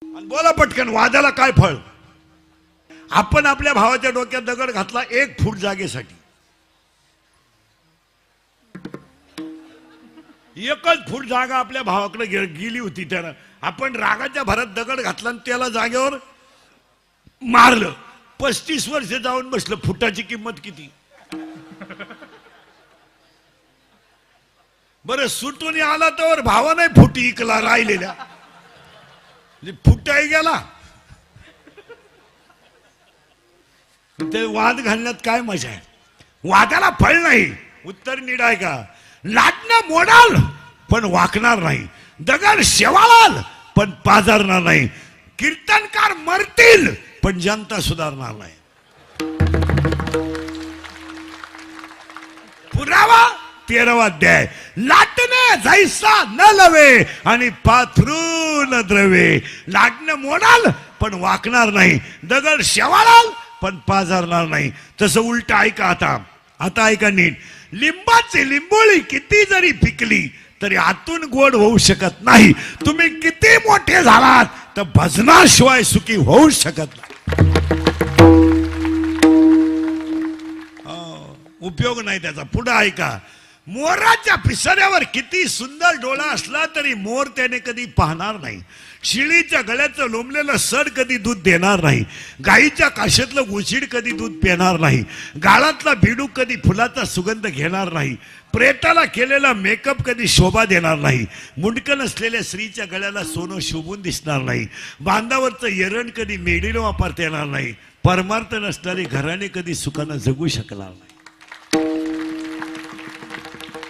आणि बोला पटकन, वादाला काय फळ? आपण आपल्या भावाच्या डोक्यात दगड घातला 1 फूट जागेसाठी, 1च फूट जागा आपल्या भावाकडे गेली होती. त्यानं आपण रागाच्या भरात दगड घातला आणि त्याला जागेवर मारलं. 35 वर्ष जाऊन बसलं. फुटाची किंमत किती? बरं, सुटून आला तर भावाने फुटी इकला राहिलेल्या, फुटाही गेला. ते वाद घालण्यात काय मजा आहे? वादाला फळ नाही. उत्तर नीट आहे का? लाटणं मोडाल पण वाकणार नाही, दगड शेवाळाल पण पाजारणार नाही, कीर्तनकार मरतील पण जनता सुधारणार नाही. पुरावा 13वा अध्याय. लाटणे जैसा न लवे आणि पाथरून द्रवे. लाटणं मोडाल पण वाकणार नाही, दगड शेवाळाल पण पाजारणार नाही. तसं उलट ऐका. आता ऐका नीट. लिंबाची लिंबोळी किती जरी पिकली तरी आतून गोड होऊ शकत नाही. तुम्ही किती मोठे झालात तर भजनाशिवाय सुखी होऊ शकत नाही. उपयोग नाही त्याचा. पुढे ऐका. मोराच्या पिसाऱ्यावर किती सुंदर डोळा असला तरी मोर त्याने कधी पाहणार नाही. शिळीच्या गळ्याचं लोंबलेलं सड कधी दूध देणार नाही. गाईच्या काशेतलं उशीड कधी दूध पिणार नाही. गाळातला बिडूक कधी फुलाचा सुगंध घेणार नाही. प्रेताला केलेला मेकअप कधी शोभा देणार नाही. मुंडकं नसलेल्या स्त्रीच्या गळ्याला सोनं शोभून दिसणार नाही. बांधावरचं येरण कधी मेडीनं वापरता येणार नाही. परमार्थ नसणारे घराणे कधी सुखानं जगू शकणार नाही.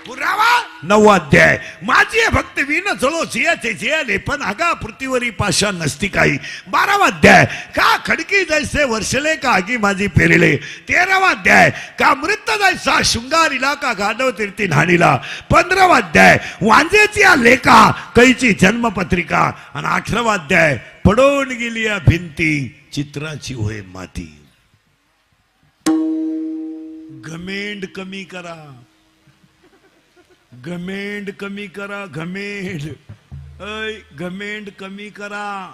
पुरावा 9वा अध्याय. माझी भक्त विन जळो जियाचे जियाले पण आगा पृथ्वीवरी पाशा नसती काही. 12वा अध्याय. का खडकी जैसे वर्षले का आगी माझी पेरले. 13वा अध्याय. का मृत जैसा शृंगारीला का गाढव तीर्थी न्हाणीला. 15वा अध्याय. वांजेची लेखा कैची जन्मपत्रिका. आणि 18वा अध्याय. पडून गेली या भिंती चित्राची होय माती. घमेंड कमी करा, घमेंड कमी करा. घमेंड कमी करा.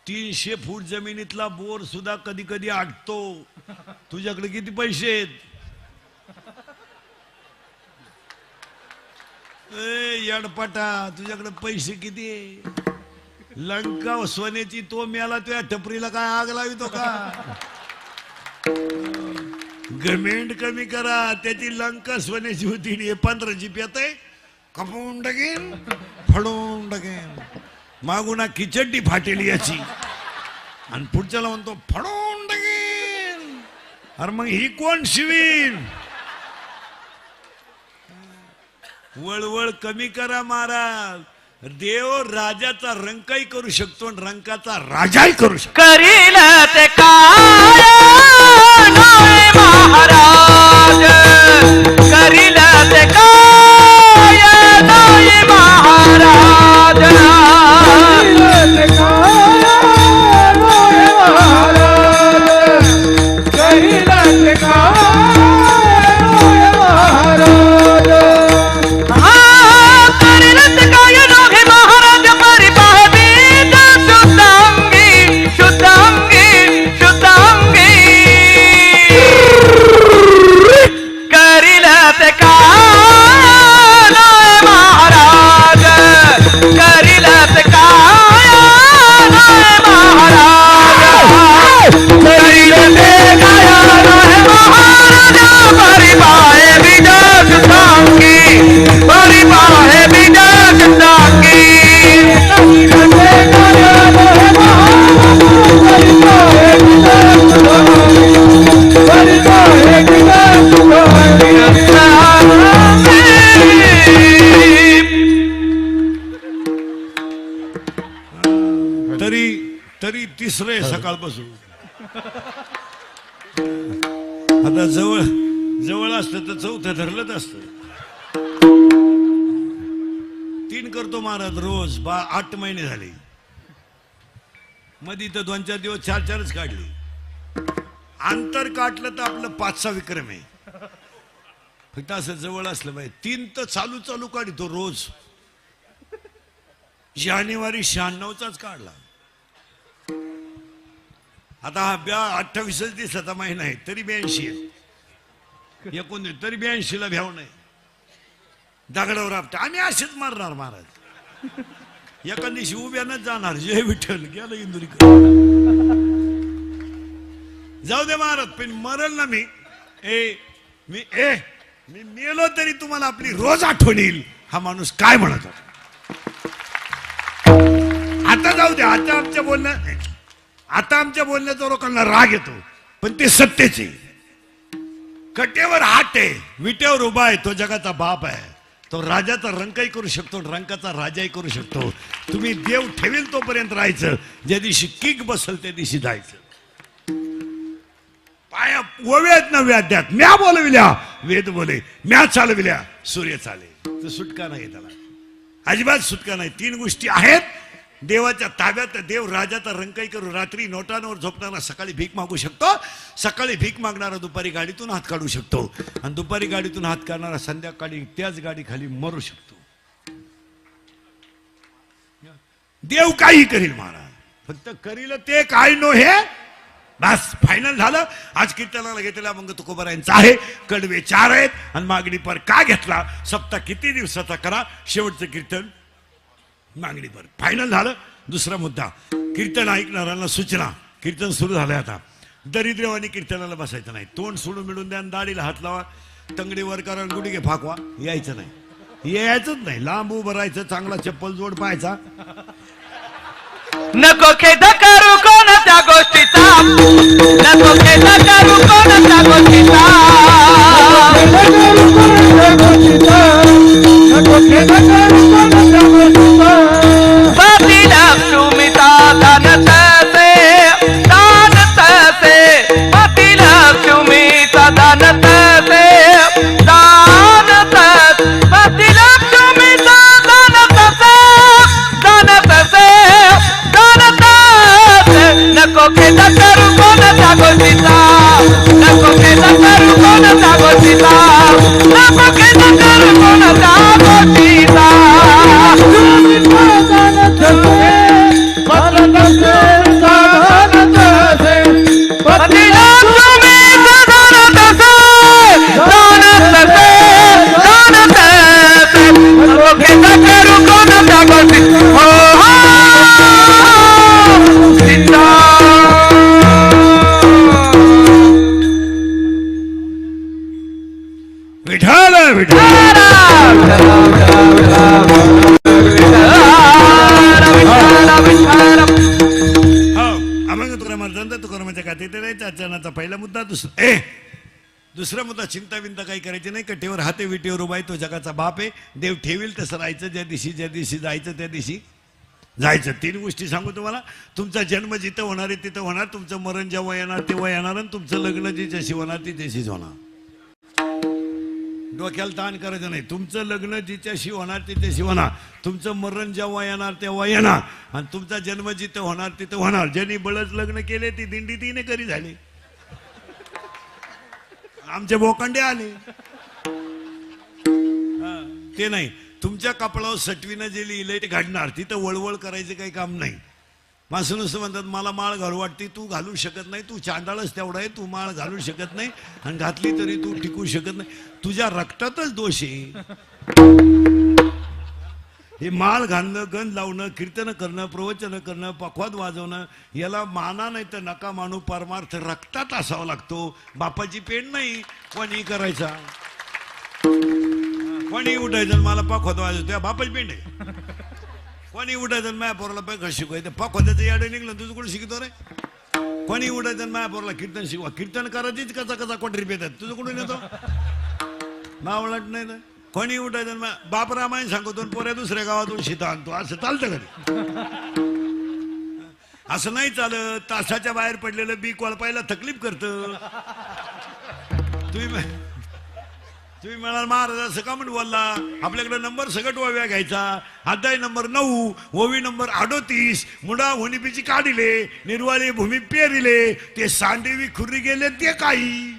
300 फूट जमिनीतला बोर सुद्धा कधी कधी आटतो. तुझ्याकडे किती पैसे आहेत? यडपटा, तुझ्याकडे पैसे किती आहे? लंका सोन्याची तो मेला, तुझ्या टपरीला काय आग लावितो का? घमेंड कमी करा. त्याची लंका सोन्याची होती, 15 जीप येते. कपून टाकेन, फडून टाकेन. मागुना खिचडी फाटेली याची आणि पुढच्याला म्हणतो फडून टाकेन. अरे मग ही कोण शिवीन? वळवळ कमी करा महाराज. देव राजाचा रंकाही करू शकतो आणि रंकाचा राजाही करू शकतो. करील ते काय महाराज, करील ते काय महाराज, करील ते तरी तिसरे सकाळपासून. आता जवळ असतं तर 4थं धरलंच असतं. 3 करतो महाराज रोज. 8 महिने झाले. मध्ये तर 2-4 दिवस 4-4च काढले. अंतर काटलं तर आपलं 5सा विक्रम आहे. फक्त असं जवळ असलं पाहिजे. 3 तर चालू काढतो रोज. जानेवारी 96चाच काढला. आता हा 28 दिवसाचा महिना आहे तरी 82 आहे. 19 तरी 82 ला भ्याव नाही. दगडावर आपटे आम्ही असेच मारणार महाराज. एका दिवशी उभ्यानच जाणार. जय विठ्ठल गेलं इंदुरीकर. जाऊ दे महाराज पण मरल ना मी. मी मेलो तरी तुम्हाला आपली रोज आठवण येईल. हा माणूस काय म्हणत होता. आता जाऊ दे. आता आमच्या बोलण्याचा लोकांना राग येतो पण ते सत्तेचे. कटेवर हात आहे विटेवर उभा आहे तो जगाचा बाप आहे. तो राजाचा रंकही करू शकतो रंकाचा राजाही करू शकतो. तुम्ही देव ठेवेल तोपर्यंत राहायचं. ज्या दिवशी किक बसल त्या दिवशी जायचं. पाया ओव्यात न व्याद्यात म्या बोलविल्या वेद बोले म्या चालविल्या सूर्य चाले. तर सुटका नाही त्याला अजिबात सुटका नाही. 3 गोष्टी आहेत देवाच्या ताब्यात. देव राजाचा रंकाई करू. रात्री नोटांवर झोपणारा सकाळी भीक मागू शकतो. सकाळी भीक मागणारा दुपारी गाडीतून हात काढू शकतो आणि दुपारी गाडीतून हात काढणारा संध्याकाळी त्याच गाडी खाली मरू शकतो. देव काही करील महाराज. फक्त करील ते काय नो हे बस फायनल झालं. आज कीर्तनाला घेतलेला मग तुकोबारायांचा आहे. कडवे 4 आहेत आणि मागणी पर का घेतला. सप्ताह किती दिवसाचा करा. शेवटचं कीर्तन मागणी पर फायनल झालं. दुसरा मुद्दा कीर्तन ऐकणाऱ्यांना सूचना. कीर्तन सुरू झालंय आता. दरिद्रवानी कीर्तनाला बसायचं नाही. तोंड सोडून मिळून द्या. दाढीला हात लावा. तंगडीवर करा. गुडघे फाकवा. यायचं नाही. यायचंच नाही. लांब उभं राहायचं. चांगला चप्पल जोड पाहायचा. नको खेद करू कोणत्या गोष्टीचा. नको खेद करू कोणत्या गोष्टीचा. पतीला तुम्ही दान तसे दान तसे. पतीला तुम्ही दान तसे दान तसे. पतीला तुम्ही दान तसे दान तसे दान तसे. नको खेद करू कोणत्या गोष्टीचा. नको खेद करू कोणत्या गोष्टीचा. नको खेद करू कोणत्या गोष्टीचा. विठाल विठाल अभंग तुकारामाच्या कातीत राहायचं. अचानकचा पहिला मुद्दा. दुसरा मुद्दा चिंता विंता काही करायची नाही. कटेवर हाते विटेवर उभा आहे तो जगाचा बाप आहे. देव ठेवील तसं राहायचं. ज्या दिवशी जायचं त्या दिवशी जायचं. 3 गोष्टी सांगू तुम्हाला. तुमचा जन्म जिथं होणार आहे तिथं होणार. तुमचं मरण जेव्हा येणार तेव्हा येणार आणि तुमचं लग्न जिच्याशी होणार तिच्याशीच होणार. डोक्याला ताण करायचं नाही. तुमचं लग्न जिच्याशी होणार तिच्याशी होणार. तुमचं मरण जेव्हा येणार तेव्हा येणार आणि तुमचा जन्म जिथं होणार तिथं होणार. ज्यांनी बळच लग्न केले ती दिंडी 3 करी झाली. आमचे बोकांडे आले. ते नाही. तुमच्या कपडावर सटवीनं जे लिहिलंय ते घडणार. तिथं वळवळ करायचं काही काम नाही. माणसं नुसतं म्हणतात मला माळ घालू वाटते. तू घालू शकत नाही. तू चांडाळच तेवढा आहे. तू माळ घालू शकत नाही आणि घातली तरी तू टिकू शकत नाही. तुझ्या रक्तातच दोष आहे. हे माळ घालणं गंध लावणं कीर्तन करणं प्रवचन करणं पखवाद वाजवणं याला माना नाही तर नका मानू. परमार्थ रक्तात असावा लागतो. बापाची पेंड नाही. कोणी करायचा कोणी उठायचं मला पखवाद वाजवतो. त्या बापाची पेंड आहे. कोणी उठायचं माया पोराला पैका शिकवायचं. पखवाद्याचं याडं निघलं तुझं कोणी शिकतो रे. कोणी उठायचं माया पोराला कीर्तन शिकवा. कीर्तन करायचीच कसा कोटी पेतात. तुझं कोणी नेतो मावळट नाही ना. कोणी उठायचं बाप रामायण सांगतो पोऱ्या दुसऱ्या गावातून सीता आणतो. असं चालतं कधी. असं नाही चालत. तासाच्या बाहेर पडलेलं बी कोळपायला तकलीफ करतं. तुम्ही म्हणाल महाराज असं का म्हणून बोलला. आपल्याकडे नंबर सगट ओव्या घ्यायचा. अध्याय नंबर 9 ओवी नंबर 38 मुडा होणीपीची काढिले निर्वाळी भूमी पेरिले ते सांडेवी खुर्री गेले ते काही.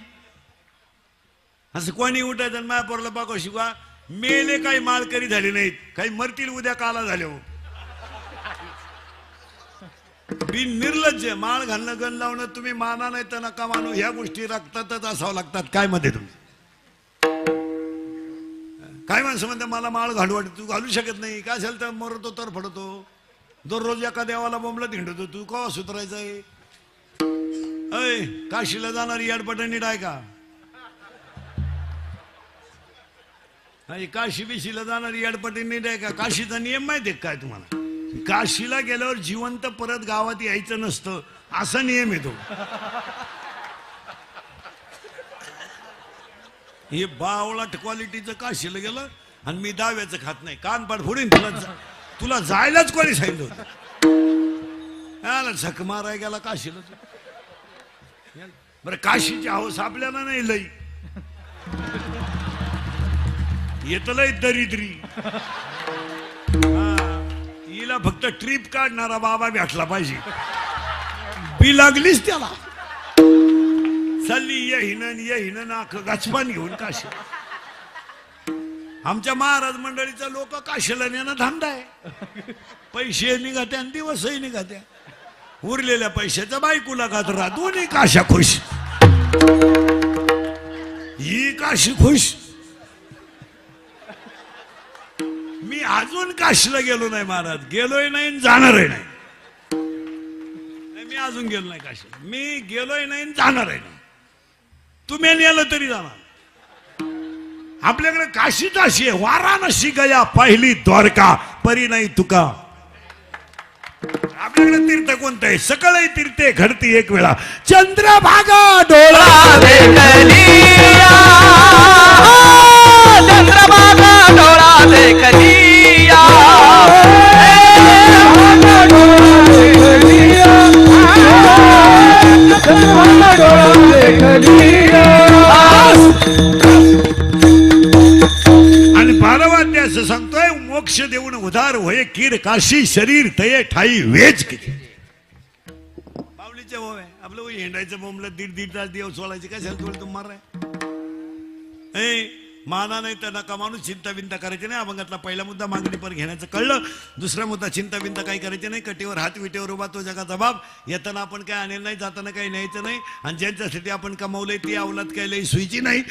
असं कोणी उठायचं माया पोरला बाको शिकवा. मेले काही माळकरी झाले नाहीत. काही मरतील उद्या काला झाले हो. बिन निर्लज्ज माळ घालणं गण लावणं तुम्ही माना नाही तर नका मानू ह्या गोष्टी रक्तातच असावं लागतात. काय मध्ये तुमचं काय माणसं म्हणते मला माळ घालू वाटत तू घालू शकत नाही काय असेल तर मरतो तर फडतो दररोज एका देवाला बोंबलत हिंडतो तू कवा सुधारायचंय. अय काशीला जाणारी याडपटा नीट आहे का. काशी बिशीला जाणारी याडपटी नीट आहे का. काशीचा नियम माहिती आहे काय तुम्हाला. काशीला गेल्यावर जिवंत परत गावात यायचं नसतं असा नियम येतो. हे बावळाट क्वालिटीचं काशीला गेलं आणि मी दाव्याचं खात नाही कानपाट फोडीन तुला जायलाच कोणी सांगितलं होतं. झक माराय गेला काशीला. बरं काशीची हौस आपल्याला नाही लई येत लय दरिद्री. हिला फक्त ट्रिप काढणारा बाबा भेटला पाहिजे. बी लागलीच त्याला चालली ये हिन नाक गचपान घेऊन काशी. आमच्या महाराज मंडळीचा लोक काशीला नेणं धंदा आहे. पैसे निघत्या आणि दिवसही निघत्या. उरलेल्या पैशाचा बायकोला खात राहा दोन्ही काशा खुश. ही काशी खुश. मी अजून काशीला गेलो नाही महाराज गेलोय नाही जाणारही नाही. मी अजून गेलो नाही काशीला. मी गेलोय नाही जाणारही नाही. तुम्ही नेलं तरी जाणार. आपल्याकडे काशीच अशी आहे वाराणसी गया पहिली द्वारका परी नाही तुका. आपल्याकडे तीर्थ कोणतं आहे सकळही तीर्थे घडती एक वेळा चंद्रभागा डोळा चंद्रभागा डोळा देखलिया. आणि 12वा अध्याय असं सांगतोय मोक्ष देऊन उधार होय कीर काशी शरीर तये ठाई वेच किती. बावलीच्या भाव आहे आपलं हिंडायचं बोंबलं दीड तास देव सोडायचे काय थोडं तुम मार माना नाही तर नका माणूस चिंता बिंता करायची नाही. अभंगातला पहिला मुद्दा मागणी पर घेण्याचं कळलं. दुसरा मुद्दा चिंता बिंता काही करायची नाही. कटीवर हात विटेवर उभा तो जगाचा बाप. येताना आपण काय आणेल नाही जाताना काही न्यायचं नाही. आणि ज्यांच्यासाठी आपण कमावलंय ती अवलाद काही लई सुईची नाही.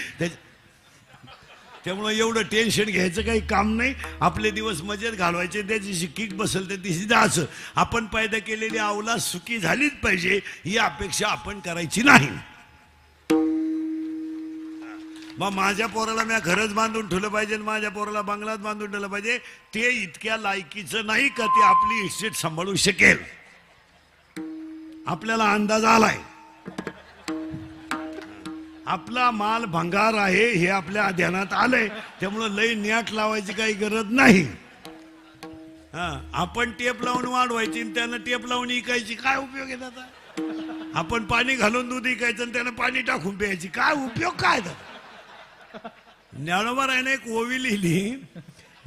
त्यामुळे एवढं टेन्शन घ्यायचं काही काम नाही. आपले दिवस मजेत घालवायचे. त्या दिवशी किक बसेल त्या दिवशी जायचं. आपण पैदा केलेली अवलाद सुखी झालीच पाहिजे ही अपेक्षा आपण करायची नाही. मग माझ्या पोराला मी घरच बांधून ठेवलं पाहिजे माझ्या पोराला बंगलात बांधून ठेवलं पाहिजे ते इतक्या लायकीचं नाही का ते आपली इस्टेट सांभाळू शकेल. आपल्याला अंदाज आलाय आपला माल भंगार आहे हे आपल्या ध्यानात आलंय. त्यामुळं लई न्याट लावायची काही गरज नाही. आपण टेप लावून वाढवायची आणि त्यानं टेप लावून इकायची काय उपयोग आहे त्याचा. आपण पाणी घालून दूध इकायचं आणि त्यानं पाणी टाकून प्यायची काय उपयोग काय त्याचा. ज्ञानोबा रायने एक ओवी लिहिली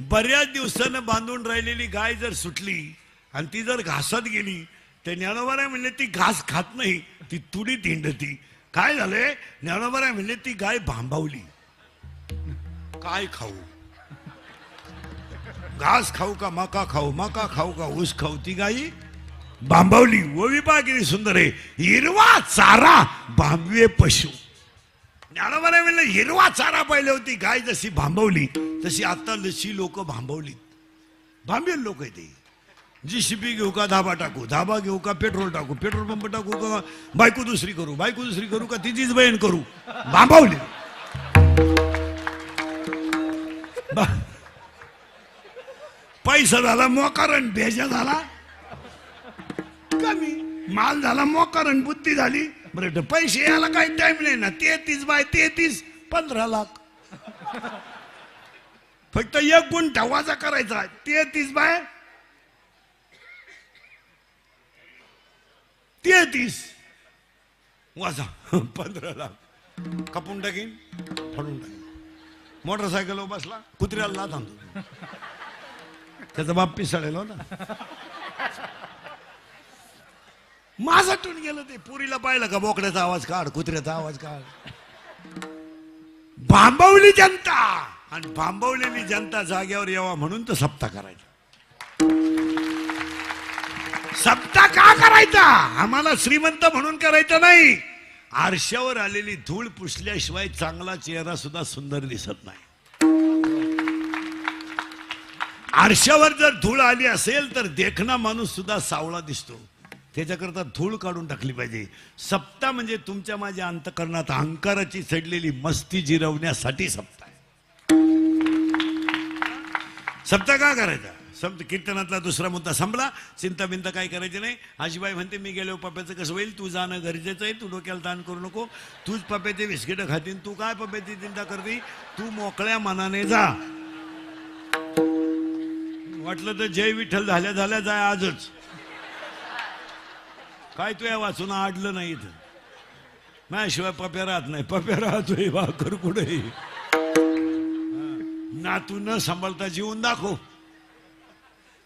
बऱ्याच दिवसानं बांधून राहिलेली गाय जर सुटली आणि ती जर घासात गेली तर ज्ञानोबा राय म्हणले ती घास खात नाही ती तुडीत हिंडती. काय झालंय ज्ञानोबा राय म्हणले ती गाय भांबावली. काय खाऊ घास खाऊ का मका खाऊ का ऊस खाऊ ती गाई भांबावली. ओवी पहा किती सुंदर आहे. हिरवा चारा भांबवे पशु. ज्ञानोबा राय म्हणलं हिरवा चारा पाहिली होती गाय जशी भांबवली तशी आता लशी लोक भांबवली. भांबेल लोक आहे ते. जीसीबी घेऊ का धाबा टाकू धाबा घेऊ का पेट्रोल टाकू पेट्रोल पंप टाकू का बायको दुसरी करू का तिचीच बहीण करू भांबवली. पैसा झाला मोकारण भेजा झाला कमी माल झाला मोकारण बुद्धी झाली. बरं पैसे यायला काही टाइम नाही ना. 33 बाय 33 15 लाख. फक्त एक गुंठा वाजा करायचा 33 बाय 33 वाजा 15 लाख. कापून टाकीन फाडून टाकीन. मोटरसायकल बसला कुत्र्याला लाथ आणतो त्याचा बाप पिसाळेल ना. माझाटून गेलं ते पुरीला पाहिलं का बोकड्याचा आवाज काढ कुत्र्याचा आवाज काढ. भांबवली जनता आणि भांबवलेली जनता जाग्यावर यावा म्हणून तो सप्ताह करायचा. सप्ताह का करायचा? आम्हाला श्रीमंत म्हणून करायचं नाही. आरशावर आलेली धूळ पुसल्याशिवाय चांगला चेहरा सुद्धा सुंदर दिसत नाही. आरशावर जर धूळ आली असेल तर देखणा माणूस सुद्धा सावळा दिसतो. त्याच्याकरता धूळ काढून टाकली पाहिजे. सप्ताह म्हणजे तुमच्या माझ्या अंतकरणात अहंकाराची चढलेली मस्ती जिरवण्यासाठी सप्ताह आहे. सप्ताह का करायचा? कीर्तनातला दुसरा मुद्दा संपला. चिंता बिंता काय करायची नाही. आजीबाई म्हणते मी गेलो पप्प्याचं कसं होईल, तू जाणं गरजेचं आहे, तू डोक्याला ताण करू नको, तूच पप्प्याचे बिस्किटं खातीन, तू काय पप्प्याची चिंता करते, तू मोकळ्या मनाने जा. वाटलं तर जय विठ्ठल झाल्या झाल्या जाय आजच. काय तू या वाचून आडलं नाही इथं. माझ्याशिवाय पप्या राहत नाही. पप्या राहतोय भाकर कुठे. ना तू न सांभाळता जीवन दाखव.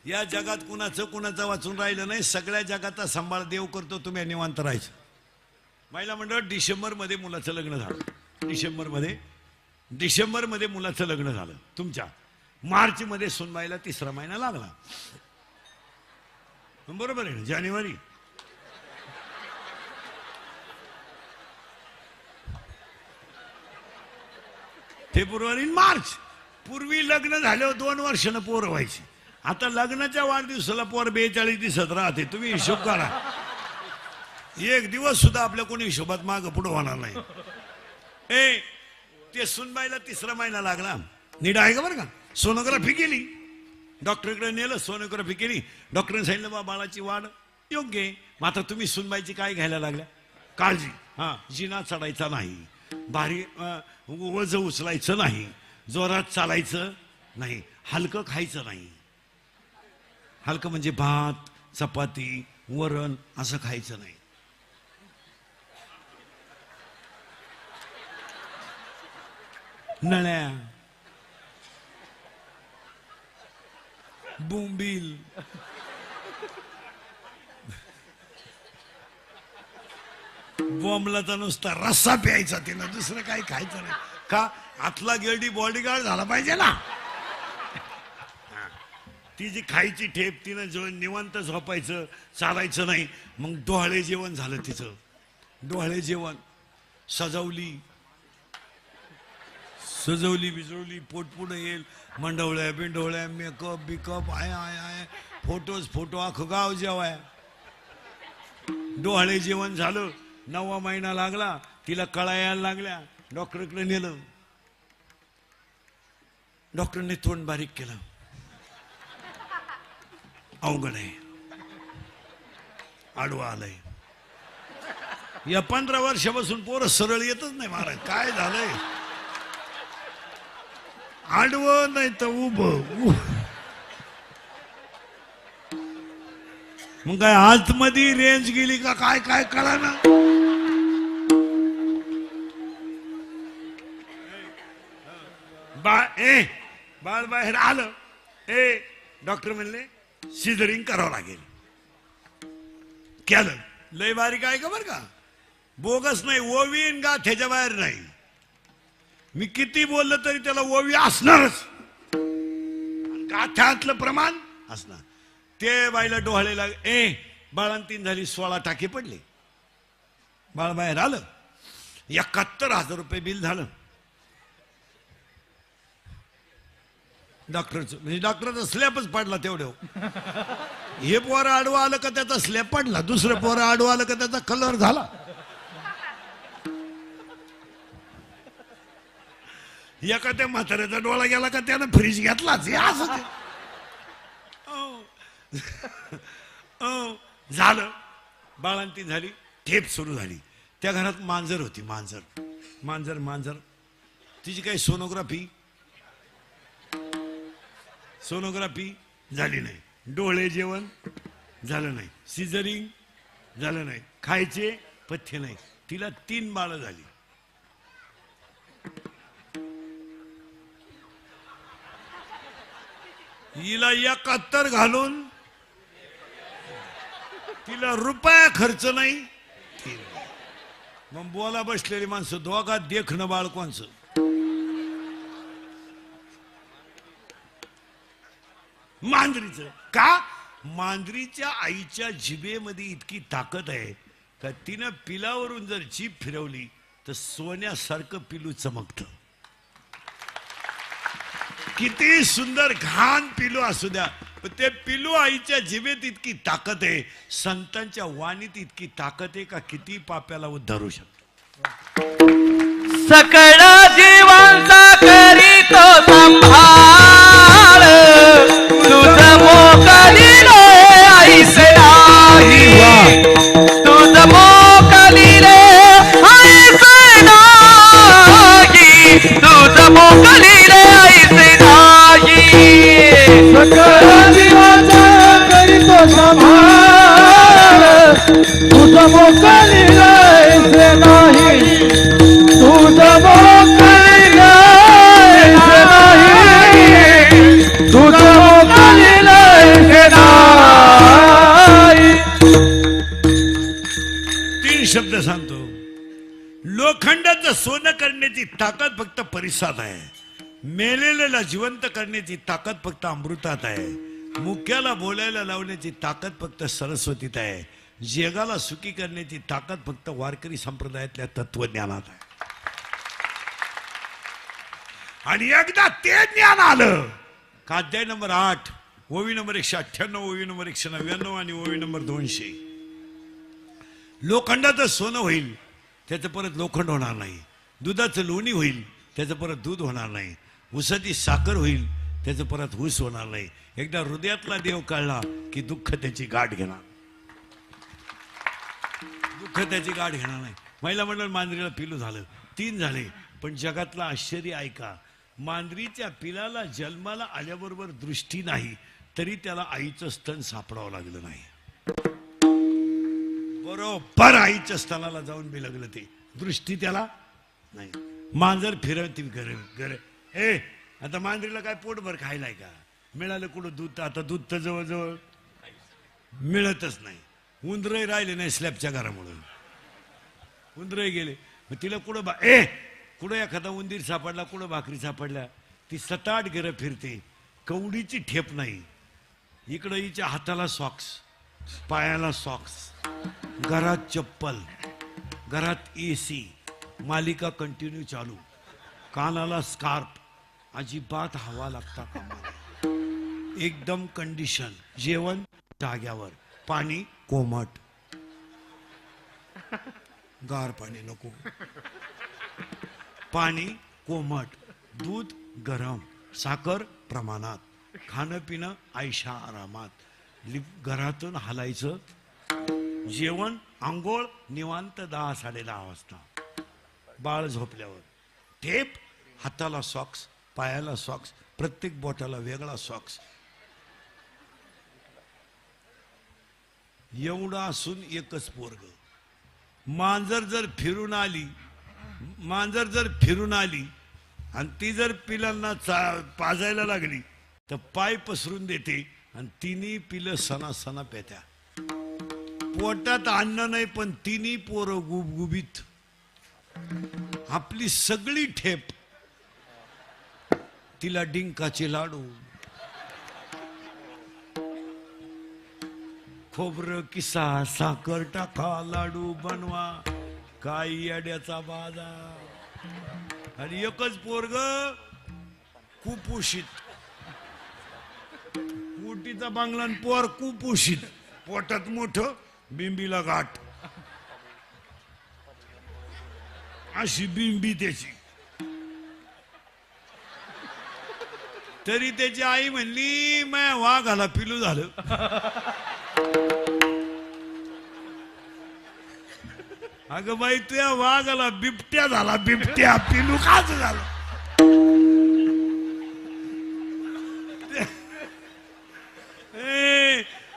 या जगात कुणाचं वाचून राहिलं नाही. सगळ्या जगाचा सांभाळ देव करतो. तुम्ही निवांत राहायचं. महिला मंडळ डिसेंबर मध्ये मुलाचं लग्न झालं. डिसेंबर मध्ये मुलाचं लग्न झालं. तुमच्या मार्च मध्ये सुनबाईला 3रा महिना लागला. बरोबर आहे ना? जानेवारी फेब्रुवारी मार्च. पूर्वी लग्न झाल्यावर 2 वर्षानं पोरं व्हायची. आता लग्नाच्या वाढदिवसाला पोर 42 दिवसात राहते. तुम्ही हिशोब करा. एक दिवस सुद्धा आपल्या कोणी हिशोबात माग पुढं होणार नाही. ते सुनबाईला 3रा महिना लागला. नीट आहे का बरं का? सोनोग्राफी केली. डॉक्टरकडे नेलं. सोनोग्राफी केली. डॉक्टरने सांगितलं बा बाळाची वाढ योग्य आहे. मात्र तुम्ही सुनबाईची काय घ्यायला लागल्या? काळजी. जिना चढायचा नाही, भारी वज उचलायचं नाही, जोरात चालायचं नाही, हलकं खायचं नाही. हलकं म्हणजे भात, चपाती, वरण असं खायचं नाही. नळ्या, बोंबील, बॉम्बलाचा नुसता रस्सा प्यायचा. तिनं दुसरं काही खायचं नाही. का? आतला गेरडी बॉडीगार्ड झाला पाहिजे ना. ती जी खायची ठेप, तिनं जो निवांत झोपायचं, चालायचं नाही. मग डोहाळे जेवण झालं तिचं. डोहाळे जेवण सजवली बिजवली, पोट पुढे येईल, मंडवळ्या बिंडवळ्या, मेकअप बिकअप, आय फोटो अख्खं गाव जेवाय. डोहाळे जेवण झालं. 9वा महिना लागला. तिला कळा यायला लागल्या. डॉक्टरकडे नेलं. डॉक्टरने तोंड बारीक केलं. अवघड आहे, आडवा आलंय. या 15 वर्षापासून पोरं सरळ येतच नाही महाराज. काय झालंय? आडवं नाही तर उभं. मग काय आतमध्ये रेंज गेली का काय कळा ना. बाळ बाहेर आलं. डॉक्टर म्हणले सिझरिंग करावं लागेल. केलं. लय बारीक आहे का बरं का? बोगस नाही. ओवीन गाठ्याच्या बाहेर नाही. मी किती बोललं तरी त्याला ओवी असणारच. गाठ्यातलं प्रमाण असणार. ते बाईला डोहाळे लाग. बाळांतीन झाली. 16 टाके पडले. बाळ बाहेर आलं. 71,000 रुपये बिल झालं डॉक्टरचं. म्हणजे डॉक्टरचा स्लॅबच पडला तेवढं. हे पोरं आडवं आलं का त्याचा स्लॅब पडला. दुसरं पोरं आडवं आलं का त्याचा कलर झाला. एखाद्या म्हाताऱ्याचा डोळा गेला का त्यानं फ्रीज घेतलाच. हे असं झालं. बाळांती झाली. ठेप सुरू झाली. त्या घरात मांजर होती. मांजर तिची काही सोनोग्राफी झाली नाही. डोळे जेवण झालं नाही. सिझरिंग झालं नाही. खायचे पथ्य नाही. तिला 3 बाळं झाली. हिला 71 घालून तिला रुपया खर्च नाही. मग बोला बसलेली माणसं दोघात देखणं बाळ कोणचं? मांजरीचं. का? मांजरीच्या आईच्या जिभेमध्ये इतकी ताकद आहे का तिनं पिलावरून जर जीभ फिरवली तर सोन्यासारखं पिलू चमकतं. किती सुंदर घाण पिलू असू द्या, पण ते पिलू आईच्या जिभेत इतकी ताकद आहे, संतांच्या वाणीत इतकी ताकद आहे का किती पाप्याला उद्धारू शकतो. सकळ जीवांचा करीतो संभाळ, तुझ मोकलीले ऐसे नाही, तुझ मोकलीले ऐसे नाही, तुझ मोकलीले ऐसे नाही. सकळ जीवाचा करीतो संभाळ, तुझ मोकलीला ऐसे नाही, तुझ मोकलीला ऐसे नाही, तुझ मोकलीला ऐसे नाही. 3 शब्द सांगतो. लोखंडाचं सोनं करण्याची ताकद फक्त परिसात आहे, मेलेल्याला जिवंत करण्याची ताकद फक्त अमृतात आहे, मुक्याला बोलायला लावण्याची ताकद फक्त सरस्वतीत आहे, जगाला सुखी करण्याची ताकद फक्त वारकरी संप्रदायातल्या तत्वज्ञानात आहे. आणि एकदा ते ज्ञान आलं का अध्याय नंबर 8 ओवी नंबर 198, ओवी नंबर 199 आणि ओवी नंबर 200 लोखंडाचं सोनं होईल, त्याचं परत लोखंड होणार नाही. दुधाचं लोणी होईल, त्याचं परत दूध होणार नाही. ऊसाची साखर होईल, त्याचं परत ऊस होणार नाही. एकदा हृदयातला देव कळला की दुःख त्याची गाठ घेणार, दुःख त्याची गाठ घेणार नाही. महिला मंडळ मांजरीला पिलू झालं, 3 झाले. पण जगातलं आश्चर्य ऐका, मांजरीच्या पिलाला जन्माला आल्याबरोबर दृष्टी नाही, तरी त्याला आईचं स्तन सापडावं लागलं नाही. बरोबर आईच्या स्तनाला जाऊन बिलगलं ते, दृष्टी त्याला नाही. मांजर फिरवती घर ए, आता मांजरीला काय पोटभर खायला आहे का? मिळालं कुठं दूध? आता दूध तर जवळजवळ मिळतच नाही. उंदरही राहिले नाही स्लॅबच्या घरामुळे, उंदरही गेले. मग तिला कुठं कुठं एखादा उंदीर सापडला, कुठं भाकरी सापडल्या, ती 7-8 घरं फिरते, कवडीची ठेप नाही. इकडं हिच्या हाताला सॉक्स, पायाला सॉक्स, घरात चप्पल, घरात AC, मालिका कंटिन्यू चालू, कानाला स्कार्फ, अजिबात हवा लागता कामा, एकदम कंडिशन. जेवण जाग्यावर, पाणी कोमट, गार पाणी नको, पाणी कोमट, दूध गरम, साखर प्रमाणात, खाणं पिणं आयशा आरामात, घरातून हालायचं, जेवण आंघोळ निवांत 10-10:30 वाजता, बाळ झोपल्यावर, टेप, हाताला सॉक्स, पायाला सॉक्स, प्रत्येक बोटाला वेगळा सॉक्स. एवढा असून एकच पोरग. मांजर जर फिरून आली आणि ती जर पिलांना पाजायला लागली तर पाय पसरून देते आणि 3 पिलं सणा पेत्या. पोटात अन्न नाही पण 3 पोरं गुबगुबीत. आपली सगळी ठेप तिला डिंकाचे लाडू, खोबरं किसा, साखर टाका, लाडू बनवा, काही अड्याचा बाजार. आणि एकच पोरग कुपोषित, पोटीचा बांगला पोर कुपोषित, पोटात मोठं, बिंबीला गाठ, अशी बिंबी त्याची. तरी त्याची आई म्हणली माया वाघाला पिलू झालं. अगं बाई तुझ्या वाघाला बिबट्या झाला, बिबट्या, पिलू काच झाला.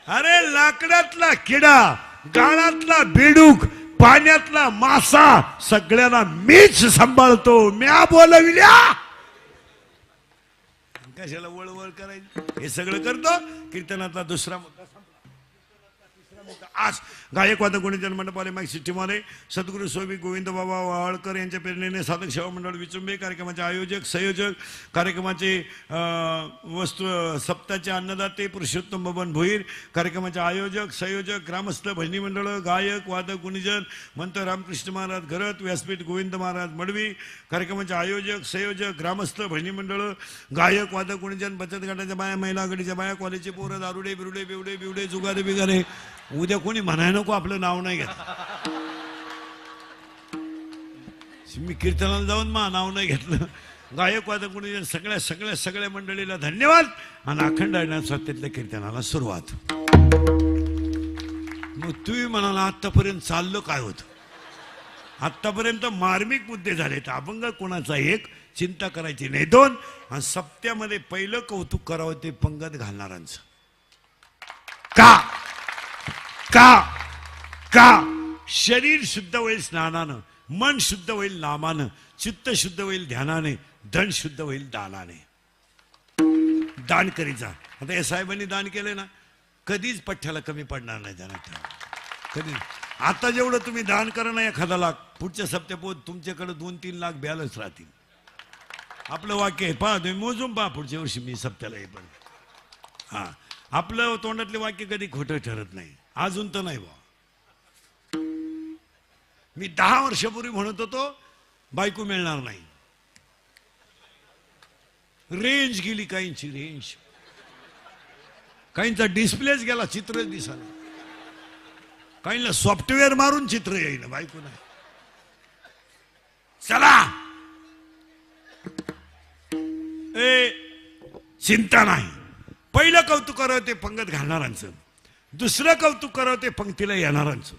अरे लाकडातला किडा, गाळातला बेडूक, पाण्यातला मासा, सगळ्यांना मीच सांभाळतो. म्या बोलविल्या, कशाला वळवळ करायची? हे सगळं करतो. कीर्तनातला दुसरा मुद्दा आज गायक वादक गुणीजन मंडपाले माईक सिस्टीमवाले सद्गुरू स्वामी गोविंद बाबा वाळकर यांच्या प्रेरणेने साधक सेवा मंडळ विचुंबे कार्यक्रमाचे आयोजक संयोजक कार्यक्रमाचे वस्तू सप्ताहाचे अन्नदाते पुरुषोत्तम बबन भोईर कार्यक्रमाचे आयोजक संयोजक ग्रामस्थ भजनी मंडळ गायक वादक गुणीजन मंत रामकृष्ण महाराज घरत व्यासपीठ गोविंद महाराज मडवी कार्यक्रमाचे आयोजक संयोजक ग्रामस्थ भजनी मंडळ गायक वादक गुणीजन बचत गटाच्या बाया महिला आघाडीच्या बाया कॉलेजचे पोरं दारुडे बिरुडे बिवडे बिवडे जुगारे बिगारे उद्या कोणी म्हणाय नको आपलं नाव नाही घेत मी कीर्तनाला जाऊन नाव नाही घेतलं गायक वादक गुणीजन सगळ्या सगळ्या सगळ्या मंडळीला धन्यवाद आणि अखंड सत्यातल्या कीर्तनाला सुरुवात मग तुम्ही म्हणाला आतापर्यंत चाललं काय होतं आतापर्यंत मार्मिक मुद्दे झाले तर अभंग कोणाचा एक चिंता करायची नाही दोन आणि सप्त्यामध्ये पहिलं कौतुक करावं ते पंगत घालणारांचं का का का शरीर शुद्ध होईल स्नानानं मन शुद्ध होईल नामानं चित्त शुद्ध होईल ध्यानाने धन शुद्ध होईल दानाने दान करीचा आता या साहेबांनी दान केले ना कधीच पठ्ठ्याला कमी पडणार नाही ध्यानात कधी आता जेवढं तुम्ही दान करा ना 1,000 लाख पुढच्या सप्त्यापोत तुमच्याकडे 2-3 लाख बॅलन्स राहतील आपलं वाक्य आहे पहा तुम्ही मोजून पहा पुढच्या वर्षी मी सप्त्याला हे पण हा आपलं तोंडातले वाक्य कधी खोटं ठरत नाही अजून तर नाही बा मी 10 वर्षापूर्वी म्हणत होतो बायको मिळणार नाही रेंज गेली काहींची रेंज काहींचा डिस्प्लेच गेला चित्रच दिसायला काहींना सॉफ्टवेअर मारून चित्र येईन बायको नाही चला ए चिंता नाही पहिलं कौतुक करावं ते पंगत घालणारांचं दुसरं कौतुक करावं ते पंक्तीला येणारांचं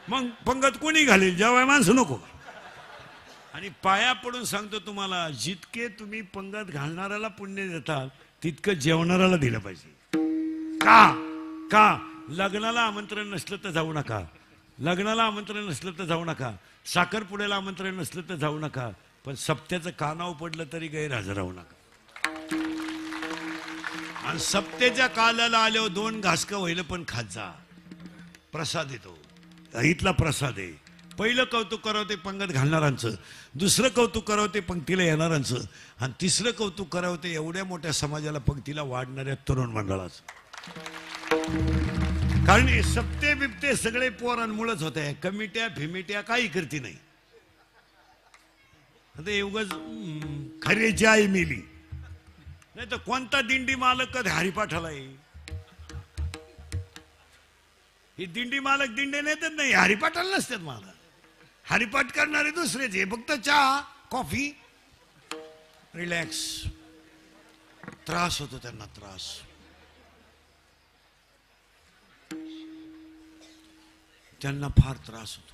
मग पंगत कोणी घालेल जेव्हा माणसं नको आणि पाया पडून सांगतो तुम्हाला जितके तुम्ही पंगत घालणाऱ्याला पुण्य देतात तितकं जेवणाऱ्याला दिलं पाहिजे का का लग्नाला आमंत्रण नसलं तर जाऊ नका लग्नाला आमंत्रण नसलं तर जाऊ नका साखरपुड्याला आमंत्रण नसलं तर जाऊ नका पण सप्त्याचं कानाव पडलं तरी गैरहजर राहू नका आणि सप्त्याच्या कालाला आल्यावर 2 घासकं व्हायला पण खात जा प्रसाद येतो इथला प्रसाद आहे पहिलं कौतुक करावं ते पंगत घालणारांचं दुसरं कौतुक करावं ते पंक्तीला येणारांचं आणि तिसरं कौतुक करावं ते एवढ्या मोठ्या समाजाला पंक्तीला वाढणाऱ्या तरुण मंडळाचं कारण हे सप्ते बिप्ते सगळे पोरांमुळेच होत आहे कमिट्या फिमिट्या काही करती नाही आता एवढंच खरेची आई मिली नाही तर कोणता दिंडी मालक कधी हरिपाठाला येईल ही दिंडी मालक दिंडे नेतात नाही हरिपाठाला नसतात मला हरिपाठ करणारे दुसरेच आहे फक्त चहा कॉफी रिलॅक्स त्रास होतो त्यांना त्रास त्यांना फार त्रास होतो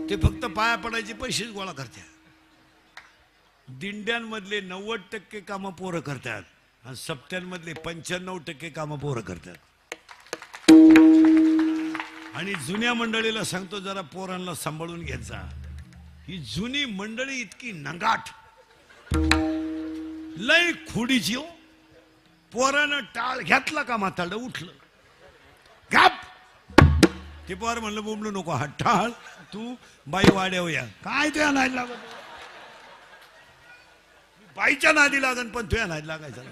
ते फक्त पाया पडायचे पैसेच गोळा करतात दिंड्यांमधले 90% कामं पोरं करतात आणि सप्त्यांमधले 95% कामं पोरं करतात आणि जुन्या मंडळीला सांगतो जरा पोरांना सांभाळून घ्यायचा ही जुनी मंडळी इतकी नंगाट लय खोडीची हो पोरानं टाळ घेतला का म्हातारडं उठलं गप ते पोर म्हणलं बोंबलू नको हा टाळ तू बाई वाड्यावया काय तुया नाही लागत बाईच्या नादी लागन पण तुया नादी लागायचं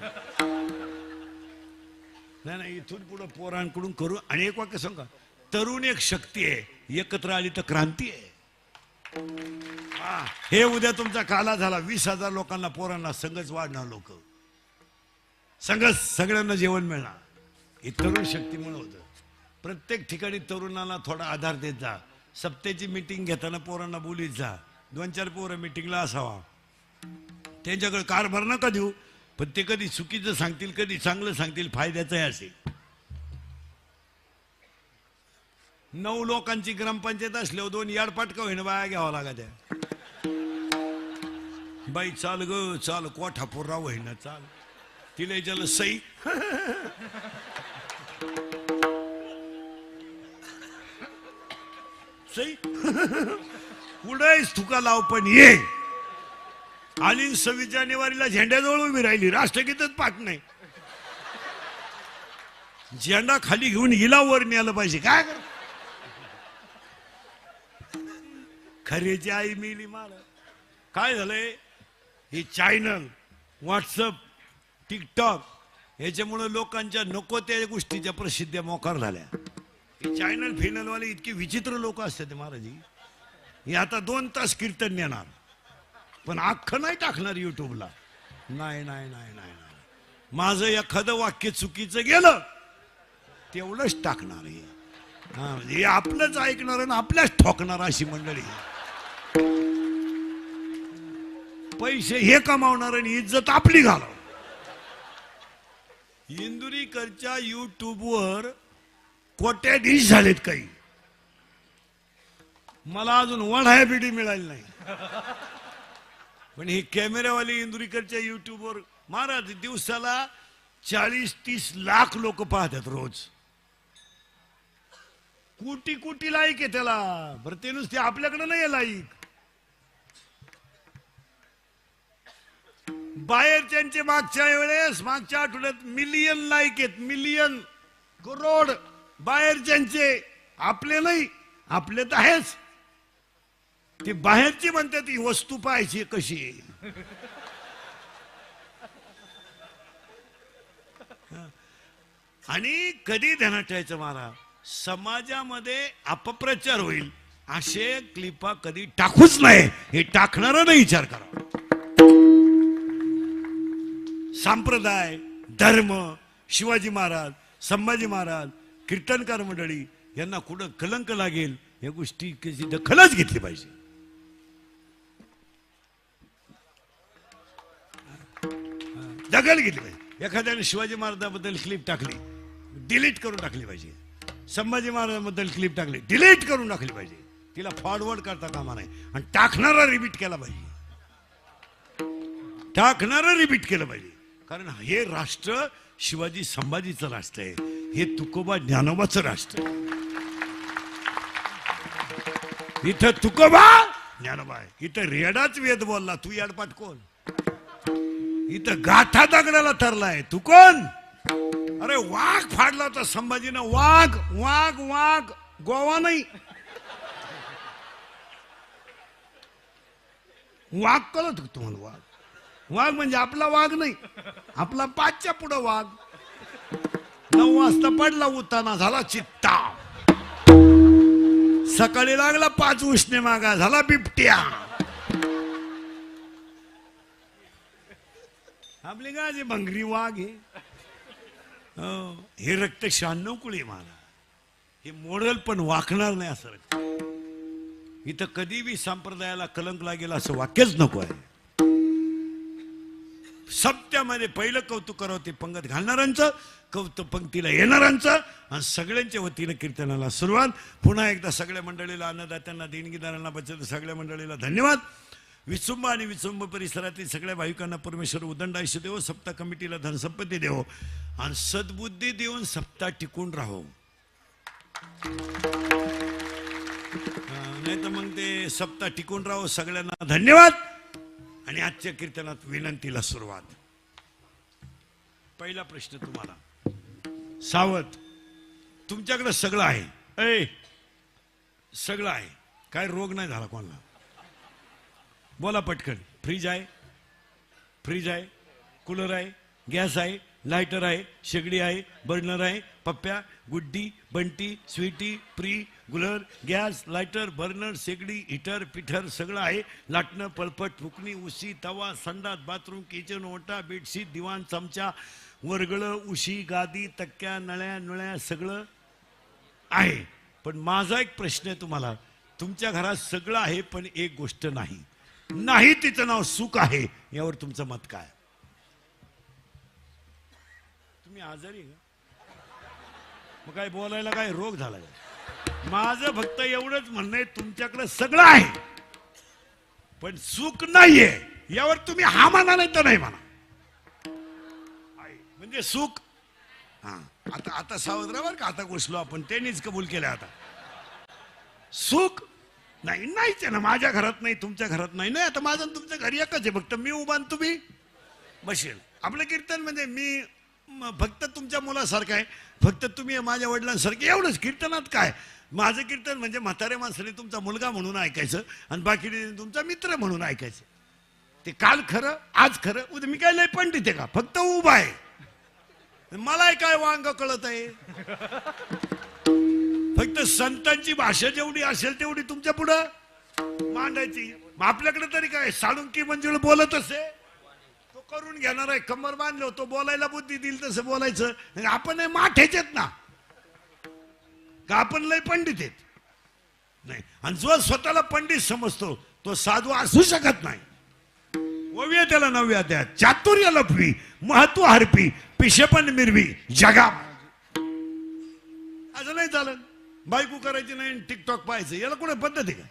नाही इथून पुढे पोरांकडून करू आणि एक वाक्य सांगा तरुण एक शक्ती आहे एकत्र आली तर क्रांती आहे हे उद्या तुमचा काला झाला 20,000 लोकांना पोरांना संघच वाढणार लोक संघच सगळ्यांना जेवण मिळणार ही तरुण शक्तीमुळे होतं प्रत्येक ठिकाणी तरुणांना थोडा आधार देत जा सप्त्याची मीटिंग घेताना पोरांना बोलीत जा 2-4 पोरं मीटिंगला असावा त्यांच्याकडे कारभार नका देऊ पण ते कधी चुकीचं सांगतील कधी चांगलं सांगतील फायद्याचं आहे असेल 9 लोकांची ग्रामपंचायत असल्यावर 2 याडपाटका होईना बाया घ्यावा लागत बाई चाल ग चाल कोठा पुरा होईना चाल तिला ज्याला सई सई पुढेच थुका लाव पण ये आणि 26 जानेवारीला झेंड्याजवळ उभी राहिली राष्ट्रगीतच पाठ नाही झेंडा खाली घेऊन हिला वर न्यायला पाहिजे काय कर खरेची आई मिली मार काय झालंय हे चॅनल व्हॉट्सअप टिकटॉक ह्याच्यामुळे लोकांच्या नको त्या गोष्टीच्या प्रसिद्ध्या मोकार झाल्या हे चॅनल फिनलवाले इतकी विचित्र लोक असतात महाराजी हे आता 2 तास कीर्तन नेणार पण अख्खं नाही टाकणार युट्यूबला नाही नाही नाही नाही माझं एखादं वाक्य चुकीचं गेलं तेवढंच टाकणार हे आपलंच ऐकणार आणि आपल्याच ठोकणार अशी मंडळी पैसे हे कमावणार आणि इज्जत आपली घालव इंदुरीकरच्या युट्यूबवर कोट्याधीश झालेत काही मला अजून 1 हॅबिटी मिळाली नाही पण हे कॅमेरावाले इंदुरीकरच्या युट्यूबवर महाराज दिवसाला 40-30 लाख लोक पाहतात रोज कोटी लाईक आहे त्याला बरं ते नुसते आपल्याकडे नाही लाईक बाहेरच्यांचे मागच्या आठवड्यात मिलियन लाईक आहेत मिलियन करोड बाहेरच्यांचे आपले नाही आपले तर आहेच ते बाहेरची म्हणतात ही वस्तू पाहायची कशी आहे आणि कधी ध्यानात ठेवायचं महाराज समाजामध्ये अपप्रचार होईल असे क्लिपा कधी टाकूच नाही हे टाकणारा नाही विचार करा संप्रदाय धर्म शिवाजी महाराज संभाजी महाराज कीर्तनकार मंडळी यांना कुठं कलंक लागेल या गोष्टी दखलच घेतली पाहिजे दखल घेतली पाहिजे एखाद्याने शिवाजी महाराजांबद्दल क्लिप टाकली डिलीट करून टाकली पाहिजे संभाजी महाराजांबद्दल क्लिप टाकली डिलीट करून टाकली पाहिजे तिला फॉरवर्ड करता कामा नाही आणि टाकणारा रिपीट केला पाहिजे टाकणारा रिपीट केलं पाहिजे कारण हे राष्ट्र शिवाजी संभाजीचं राष्ट्र आहे हे तुकोबा ज्ञानोबाचं राष्ट्र आहे इथं तुकोबा ज्ञानोबा आहे इथं रेडाच वेद बोलला तू याडपाट कोण इथं गाठा दगडाला ठरलाय तू कोण अरे वाघ फाडला होता संभाजीनं वाघ वाघ वाघ गोवा नाही वाघ कळत तुम्हाला वाघ वाघ म्हणजे आपला वाघ नाही आपला 5च्या पुढं वाघ 9 वाजता पडला उताना झाला चित्ता सकाळी लागला 5 उष्णे मागा झाला बिबट्या आपली गाजी भंगरी वाघ हे रक्त 96 कुळी मला हे मोडल पण वाकणार नाही असं रक्त इथं कधी बी संप्रदायाला कलंक लागेल असं वाक्यच नको आहे सप्त्यामध्ये पहिलं कौतुक करावं ते पंगत घालणाऱ्यांचं कौतुक पंक्तीला येणाऱ्यांचं आणि सगळ्यांच्या वतीनं कीर्तनाला सुरुवात पुन्हा एकदा सगळ्या मंडळीला अन्नदात्यांना देणगीदारांना बचत सगळ्या मंडळीला धन्यवाद विचुंब आणि विचुंब परिसरातील सगळ्या भाविकांना परमेश्वर उदंड आयुष्य देव सप्ताह कमिटीला धनसंपत्ती देव आणि सद्बुद्धी देऊन सप्ताह टिकून राहो नाही तर मग ते सप्ताह टिकून राहो सगळ्यांना धन्यवाद आणि आजच्या कीर्तनात विनंतीला सुरुवात पहिला प्रश्न तुम्हाला सावध तुमच्याकडे सगळं आहे सगळं आहे काय रोग नाही झाला कोणाला बोला पटकन फ्रीज आहे कूलर आहे गॅस आहे लायटर आहे शेगडी आहे बर्नर आहे पप्प्या गुड्डी बंटी स्वीटी प्री गुलर गॅस लायटर बर्नर शेगडी हिटर पिठर सगळं आहे लाटणं पळपट फुकणी उशी तवा संडास बाथरूम किचन ओटा बेडशीट दिवाण चमचा वरगळं उशी गादी तक्क्या नळ्या नुळ्या सगळं आहे पण माझा एक प्रश्न आहे तुम्हाला तुमच्या घरात सगळं आहे पण एक गोष्ट नाही तिचं नाव सुख आहे यावर तुमचं मत काय तुम्ही आजारी का मग काय बोलायला काय रोग झाला माझं फक्त एवढंच म्हणणं आहे तुमच्याकडे सगळं आहे पण सुख नाहीये यावर तुम्ही हा म्हणा नाही तर नाही म्हणा म्हणजे सुख हा आता सावध राहा बरं का आता घुसलो आपण त्यांनीच कबूल केलं आता सुख नाहीच आहे ना माझ्या घरात नाही तुमच्या घरात नाही आता माझं तुमचं घर एकच आहे फक्त मी उभा तुम्ही बसेल आपलं कीर्तन म्हणजे मी फक्त तुमच्या मुलासारखं आहे, फक्त तुम्ही माझ्या वडिलांसारखे एवढंच. कीर्तनात काय, माझं कीर्तन म्हणजे म्हातारे माणसाने तुमचा मुलगा म्हणून ऐकायचं आणि बाकी तुमचा मित्र म्हणून ऐकायचं. ते काल खरं, आज खरं, उद्या. मी काय लय पंडित आहे का, फक्त उभा आहे. मला काय वांग कळत आहे. फक्त संतांची भाषा जेवढी असेल तेवढी तुमच्या पुढं मांडायची. मग आपल्याकडे तरी काय साळुंकी मंजुळ बोलत असे, तो करून घेणार आहे, कंबर बांधलो, तो बोलायला बुद्धी दिल तसं बोलायचं. आपण माठेचेत ना का, आपण लय पंडित आहेत नाही. आणि जो स्वतःला पंडित समजतो तो साधू असू शकत नाही. ओव्या त्याला नव्या द्या, चातुर्य लपवी, महत्व हरपी, पिशेपण मिरवी जगा. असं नाही चालत. बायको करायची नाही, टिकटॉक पाहायचं, याला कुठे पद्धत आहे का?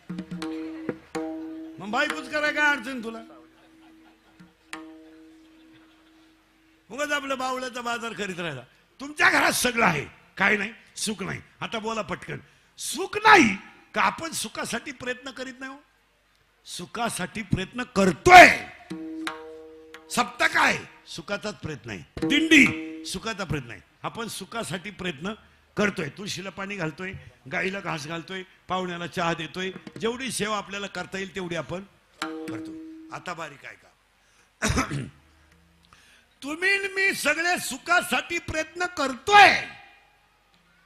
मग बायकोच कराय काय अडचण तुला? उगाच आपल्या बावळ्याचा बाजार करीत राहिला. तुमच्या घरात सगळं आहे, काय नाही, सुख नाही. आता बोला पटकन, सुख नाही का आपण सुखासाठी प्रयत्न करीत नाही? हो, सुखासाठी प्रयत्न करतोय. सप्तक आहे, सुखाचाच प्रयत्न आहे. दिंडी, सुखाचा प्रयत्न आहे. आपण सुखासाठी प्रयत्न करतोय. तुळशीला पाणी घालतोय, गाईला घास घालतोय, पाहुण्याला चहा देतोय. जेवढी सेवा आपल्याला करता येईल तेवढी आपण करतो. आता बारीक आहे का, तुम्ही मी सगळे सुखासाठी प्रयत्न करतोय,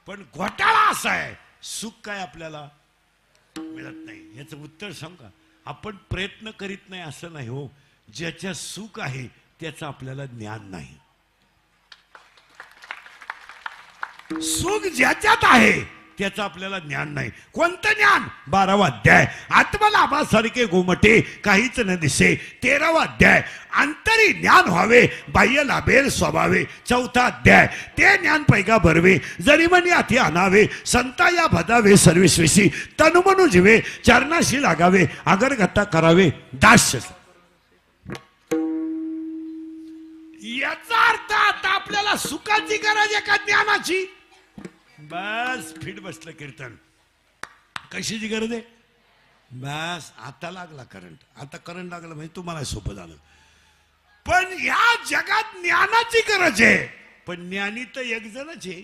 पण घोटाळा असा आहे, सुख काय आपल्याला मिळत नाही. याचं उत्तर सांग का? आपण प्रयत्न करीत नाही असं नाही हो, ज्याच्या सुख आहे त्याचं आपल्याला ज्ञान नाही. सुख ज्याच्यात आहे त्याचं आपल्याला ज्ञान नाही. कोणतं ज्ञान? 12वा अध्याय, आत्मलाभासारखे गोमटे काहीच न दिसे. 13वा अध्याय, अंतरी ज्ञान व्हावे बाह्य लाभेर स्वभावे. 4था अध्याय, ते ज्ञान पैका भरवे जरी मनी हाती आणावे. संता या भदावे सर्वेश्वेशी तनुमनु जीवे चरणाशी लागावे आगरगता करावे दास्य. याचा अर्थ आता आपल्याला सुखाची गरज आहे का ज्ञानाची? बस फिट बसलं कीर्तन. कशाची गरज आहे? बस आता लागला करंट. आता करंट लागला म्हणजे तुम्हाला सोपं झालं. पण या जगात ज्ञानाची गरज आहे. पण ज्ञानी तर एक जणच आहे,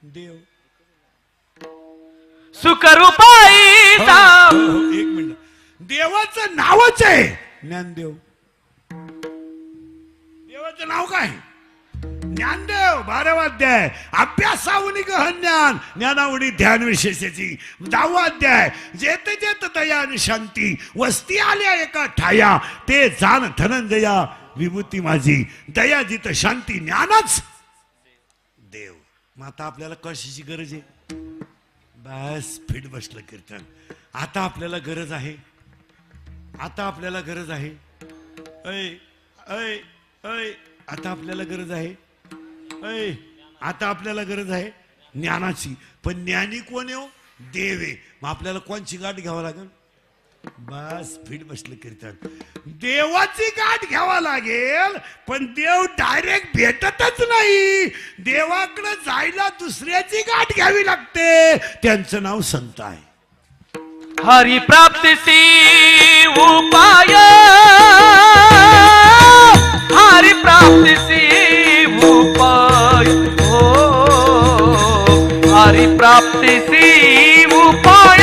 देव. सुखरूपाई एक मिनिट, देवाचं नावच आहे ज्ञानदेव. देवाचं नाव काय? ज्ञानदेव. 12वा अध्याय, अभ्यासावनी गहन ज्ञान ज्ञानावडी ध्यान विशेषाची. 10वा अध्याय, जेत जेत दया आणि शांती वस्ती आल्या एका ठाया ते जाण धनंजया विभूती माझी. दया जित शांती ज्ञानच देव. मग आता आपल्याला कशाची गरज आहे? बस फिट बसलं कीर्तन. आता आपल्याला गरज आहे, आता आपल्याला गरज आहे, ऐ ऐ ऐ आता आपल्याला गरज आहे, ऐ आता आपल्याला गरज आहे ज्ञानाची. पण ज्ञानी कोण आहे? देव आहे. मग आपल्याला कोणची गाठ घ्यावं लागेल? बस फिट बसलं कीर्तन. देवाची गाठ घ्यावा लागेल. पण देव डायरेक्ट भेटतच नाही, देवाकडे जायला दुसऱ्याची गाठ घ्यावी लागते. त्यांचं नाव संत आहे. हरि प्राप्तीसी उपाय, हरि प्राप्तीसी उपाय, हो हरि प्राप्तीसी उपाय,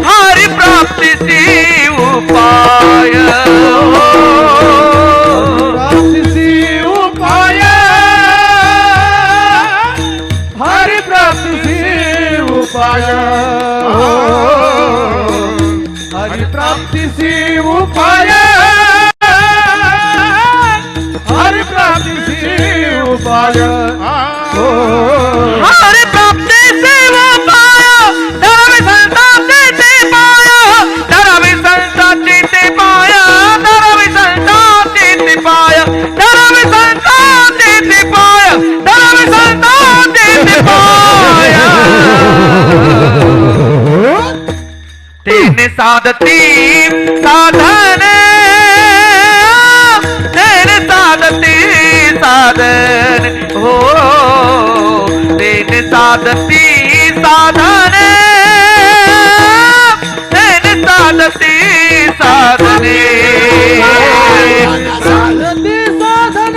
हरि प्राप्तीसी उपाय, प्राप्तीसी उपाय, हरि प्राप्तीसी उपाय, हरि प्राप्तीसी उपाय, हरि प्राप्तीसी उपाय, हरि प्राप्तीसी उपाय, धर्म संतांचे पाय, धर्म संतांचे पाय, धर्म संतांचे पाय, धर्म संतांचे पाय, धर्म संतांचे पाय. तेने साधती साधन, तेने साधती साधन, हो तेने साधती साधन, तेने साधती साधने. साधती साधन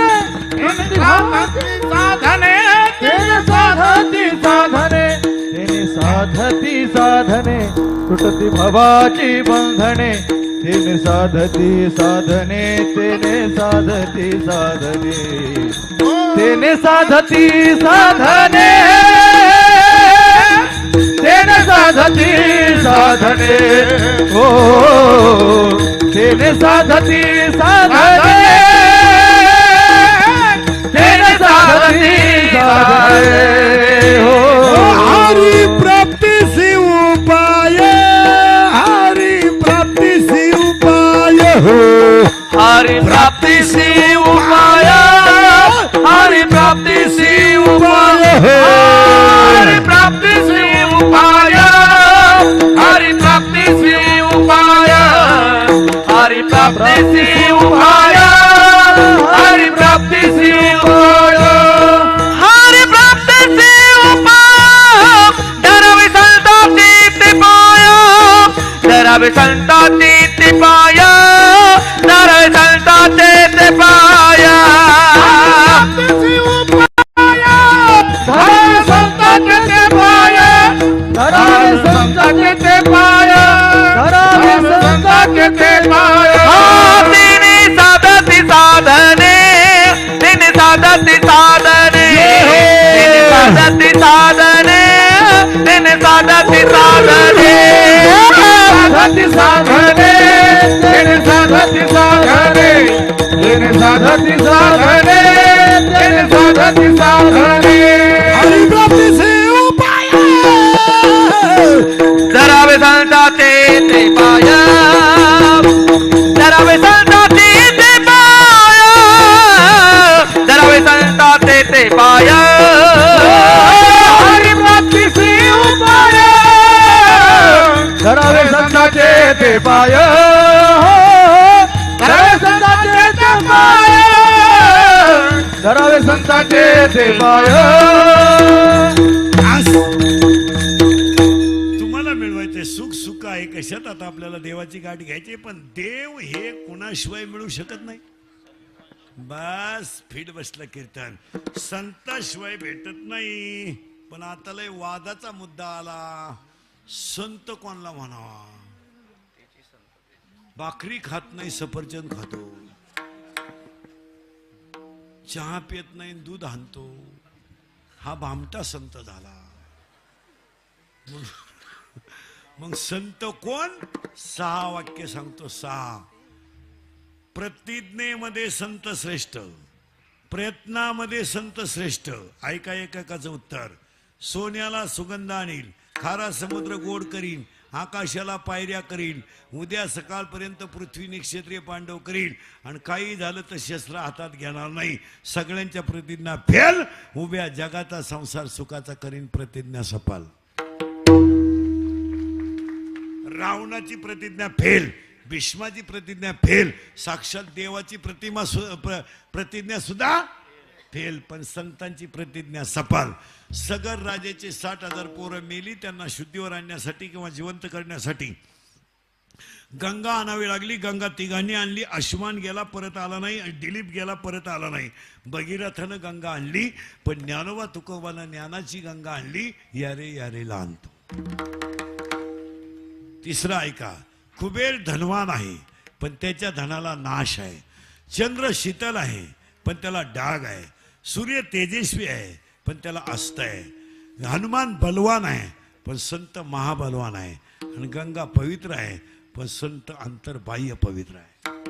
साधती साधने तुटती भवाची बंधने तेने साधती साधने तेने साधती साधने तेने साधती साधने तेने साधती साधने हो तेने साधती साधने तेने साधती साधने हो हरी प्राप्तीसी उपाय हरी प्राप्तीसी उपाय हो हरि प्राप्ति से उपाय हरि प्राप्ति से उपाय हरि प्राप्ति से उपाय हरि प्राप्ति से उपाय हरि प्राप्ति से उपाय हरि प्राप्ति से उपाय हरि प्राप्ति से उपाय डरावे संताती ते पाय डरावे संताती ते पाय डरावे संताती ते पाय धरावे संताचे ते पाय धरावे संताचे ते पाय धरावे संताचे ते पाय तिने साधती साधने तिने साधती साधने तिने साधती साधने तिने साधती साधने साधती साधने तेने साधती साधने तेने साधती साधने तेने साधती साधने हरी प्राप्तीसी उपाय धरावे संताते ते पाय धरावे संताते ते पाय धरावे संताते ते पाय हरी प्राप्तीसी उपाय धरावे संताचे ते पाय धरावे संताचे ते पाय धरावे संताचे ते पाय तुम्हाला मिळवायचे सुख सुख आहे कशात आता आपल्याला देवाची गाठ घ्यायची पण देव हे कोणाशिवाय मिळू शकत नाही बस फिट बसलं कीर्तन संताशिवाय भेटत नाही पण आता लय वादाचा मुद्दा आला संत कोणला म्हणावा भाकरी खात नाही सफरचंद खातो चहा पित नाही दूध आणतो हा भामटा संत झाला मग संत कोण 6 वाक्य सांगतो 6 प्रतिज्ञेमध्ये संत श्रेष्ठ प्रयत्नामध्ये संत श्रेष्ठ ऐका एकाचं उत्तर सोन्याला सुगंध आणील खारा समुद्र गोड करीन आकाशाला पायऱ्या करील उद्या सकाळपर्यंत पृथ्वी निक्षत्रिय पांडव करील आणि काही झालं तर शस्त्र हातात घेणार नाही सगळ्यांच्या प्रतिज्ञा फेल उभ्या जगाचा संसार सुखाचा करीन प्रतिज्ञा सफल रावणाची प्रतिज्ञा फेल भीष्माची प्रतिज्ञा फेल साक्षात देवाची प्रतिज्ञा सुद्धा फेल पण संतांची प्रतिज्ञा सफल सगर राजाचे 60,000 पोरं मेली त्यांना शुद्धीवर आणण्यासाठी किंवा जिवंत करण्यासाठी गंगा आणावी लागली गंगा तिघांनी आणली अश्मान गेला परत आला नाही दिलीप गेला परत आला नाही भगीरथानं गंगा आणली पण ज्ञानोबा तुकोबानं ज्ञानाची गंगा आणली यारे यारेला आणतो तिसरा ऐका कुबेर धनवान आहे पण त्याच्या धनाला नाश आहे चंद्र शीतल आहे पण त्याला डाग आहे सूर्य तेजस्वी आहे पण त्याला अस्त आहे हनुमान बलवान आहे पण संत महाबलवान आहे आणि गंगा पवित्र आहे पण संत अंतर्बाह्य पवित्र आहे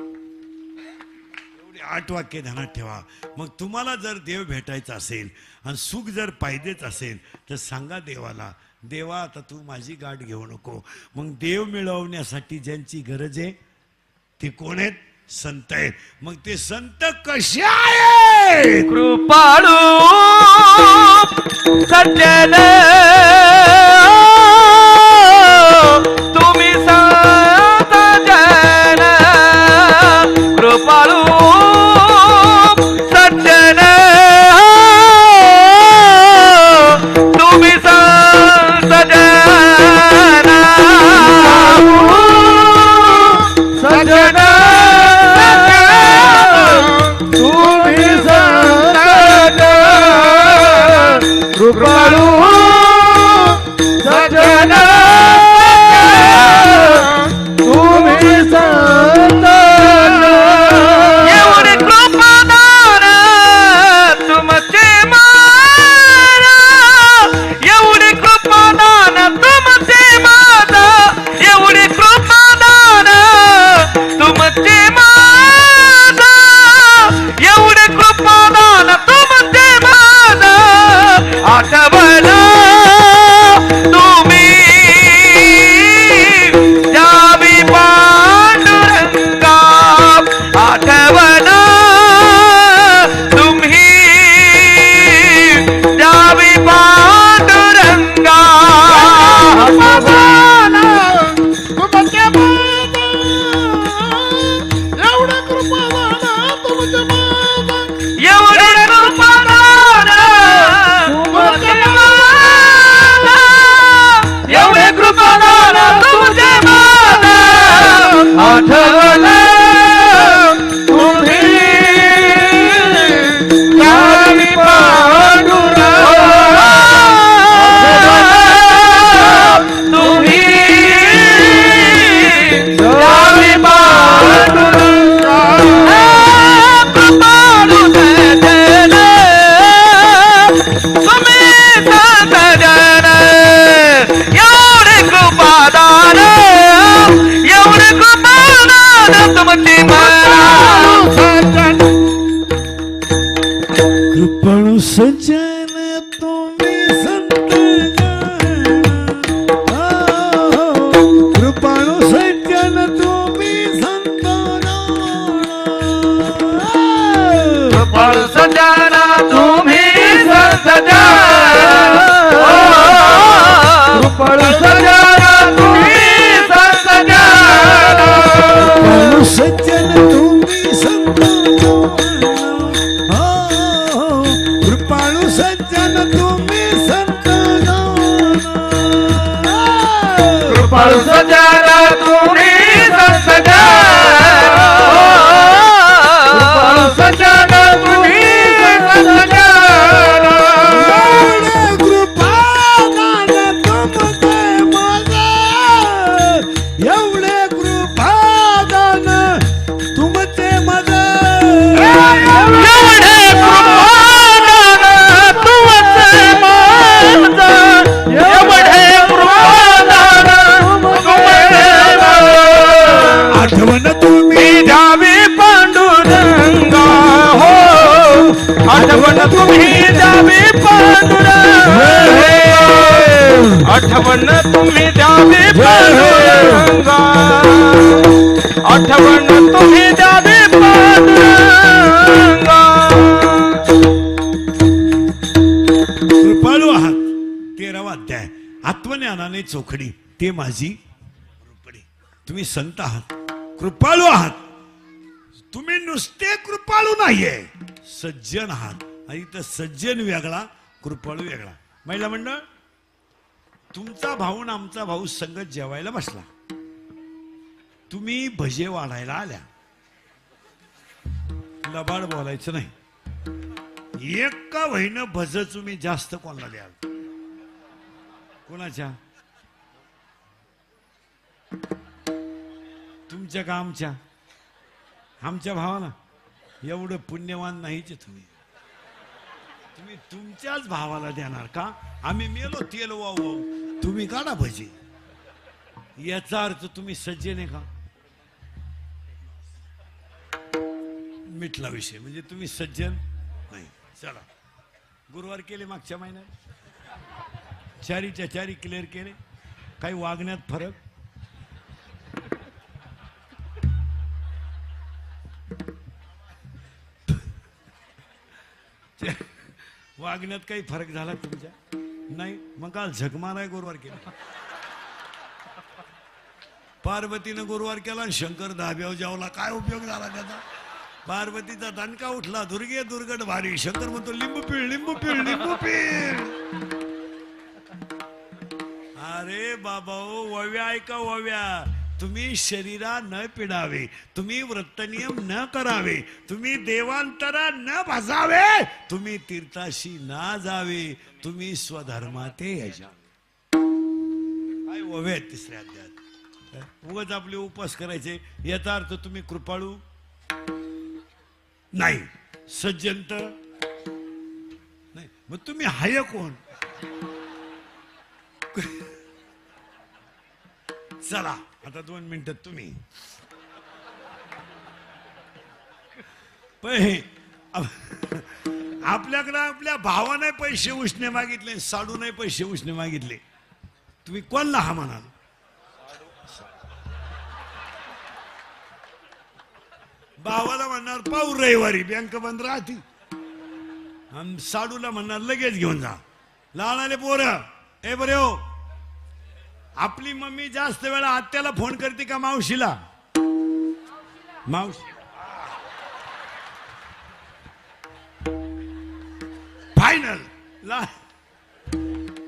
एवढी 8 वाक्य ध्यानात ठेवा मग तुम्हाला जर देव भेटायचा असेल आणि सुख जर पाहिजेच असेल तर सांगा देवाला देवा आता तू माझी गाठ घेऊ नको मग देव मिळवण्यासाठी ज्यांची गरज आहे ते कोण आहेत संत आहेत मग ते संत कसे आहेत कृपाळू सज्जन तुम्ही संत जन कृपाळू सज्जन तुम्ही संत जन सजन तुम्ही संत कृपाळू तुमची माया सज्जन कृपणू सज्जन तुम्ही संत कृपणू सज्जन तुम्ही संत कृपण सज्जन तुम्ही सज्जन कृपण सज्जन तुम्ही सज्जन सज्जन तुम्ही संत कृपाळू सज्जन तुम्ही संत कृपण सज्जन तुम्ही सज्जन कृपण सज्जन तुम्ही सज्जन एवढे कृपादान तुमचे मज एवढे कृपादान तुमचे माझ एवढे कृपादान तुमचे माझ आठवण तुम्ही द्यावी पांडुरंगा हो आठवण तुम्ही द्यावी पांडुरंगा आठवण तुम्ही द्यावी पांडुरंगा आठवण तुम्ही द्यावी पांडुरंगा कृपाळू आहात 13वा अध्याय आत्मज्ञानाने चोखडी ते माझी कृपडी तुम्ही संत आहात कृपाळू आहात तुम्ही नुसते कृपाळू नाहीये सज्जन आहात आणि इथं सज्जन वेगळा कृपाळू वेगळा महिला मंडळ तुमचा भाऊ आणि आमचा भाऊ संगत जेवायला बसला तुम्ही भजे वाढायला आल्या लबाड बोलायचं नाही एका वहीनं भज तुम्ही जास्त कोणाला द्याल कोणाच्या तुमच्या का आमच्या आमच्या भावाला एवढं पुण्यवान नाहीच तुम्ही तुम्ही तुमच्याच भावाला देणार का आम्ही मेलो तेल वाहू वाहू तुम्ही काढा भजी याचा अर्थ तुम्ही सज्जन आहे का मिटला विषय म्हणजे तुम्ही सज्जन नाही चला गुरुवार केले मागच्या महिन्यात चारीच्या चारी क्लिअर केले काही वागण्यात फरक वागण्यात काही फरक झाला तुमच्या नाही मग काल झकमार आहे गुरुवार केला पार्वतीनं गुरुवार केला आणि शंकर धाब्यावर जेवला काय उपयोग झाला त्याचा पार्वतीचा दणका उठला दुर्गे दुर्गट भारी शंकर म्हणतो लिंबू पिळ लिंबू पिळ लिंबू पिळ अरे बाबा वव्या ऐका वव्या तुम्ही शरीरा न पिडावे तुम्ही व्रतनियम न करावे तुम्ही देवांतरा न भजावे तुम्ही तीर्थाशी ना जावे तुम्ही स्वधर्माते यजावे काय वव्या आहेत तिसऱ्या अध्यायात उगाच आपले उपास करायचे याचा अर्थ तुम्ही कृपाळू नाही सज्जंत नाही मग तुम्ही हाय कोण चला आता 2 मिनिटं तुम्ही आपल्याकडे आपल्या भावाने पैसे उसने मागितले साडूने पैसे उसने मागितले तुम्ही कोणला हा म्हणाल भावाला म्हणणार पाहू रविवारी बँक बंद राहती आणि साडूला म्हणणार लगेच घेऊन जा लहानाले पोर ए बरे हो आपली मम्मी जास्त वेळा आत्याला फोन करते का मावशीला मावशी फायनल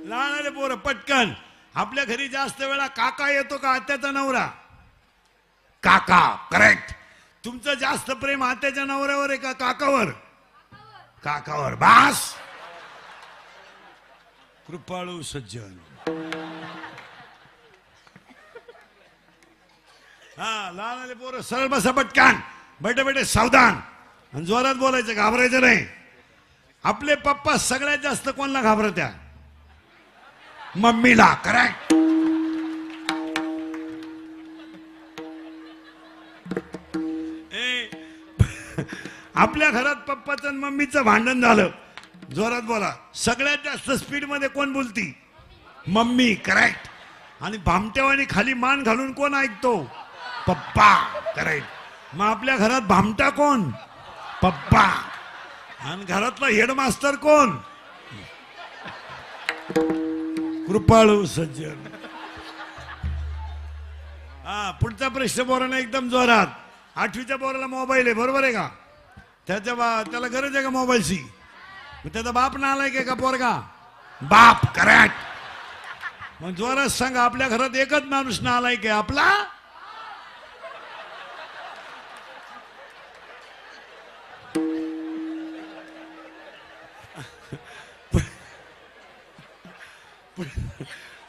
लहानाले पोर पटकन आपल्या घरी जास्त वेळा काका येतो का आत्याचा नवरा काका करेक्ट तुमचं जास्त प्रेम आत्याच्या नवऱ्यावर आहे का काकावर काकावर बास कृपाळू सज्जन हा लहान आले पोरं सरळ बसा पटकान बैठे बैठे सावधान आणि जोरात बोलायचं घाबरायचं नाही आपले पप्पा सगळ्यात जास्त कोणाला घाबरत्या मम्मीला करेक्ट आपल्या घरात पप्पाचं आणि मम्मीचं भांडण झालं, जोरात बोला. सगळ्यात जास्त स्पीड मध्ये कोण बोलती? मम्मी. करेक्ट. आणि भामट्यावानी खाली मान घालून कोण ऐकतो? पप्पा. करेक्ट. मग आपल्या घरात भामटा कोण? पप्पा. आणि घरातला हेडमास्टर कोण? कृपाळू सज्जन. हा, पुढचा प्रश्न पोरांना एकदम जोरात. 8वीच्या पोराला मोबाईल आहे, बरोबर आहे का? त्याला गरज आहे का मोबाईलची? त्याचा बाप नालायक आहे का पोरगा? बाप. करेक्ट. मग जोरात सांगा, आपल्या घरात एकच माणूस नालायक आहे, आपला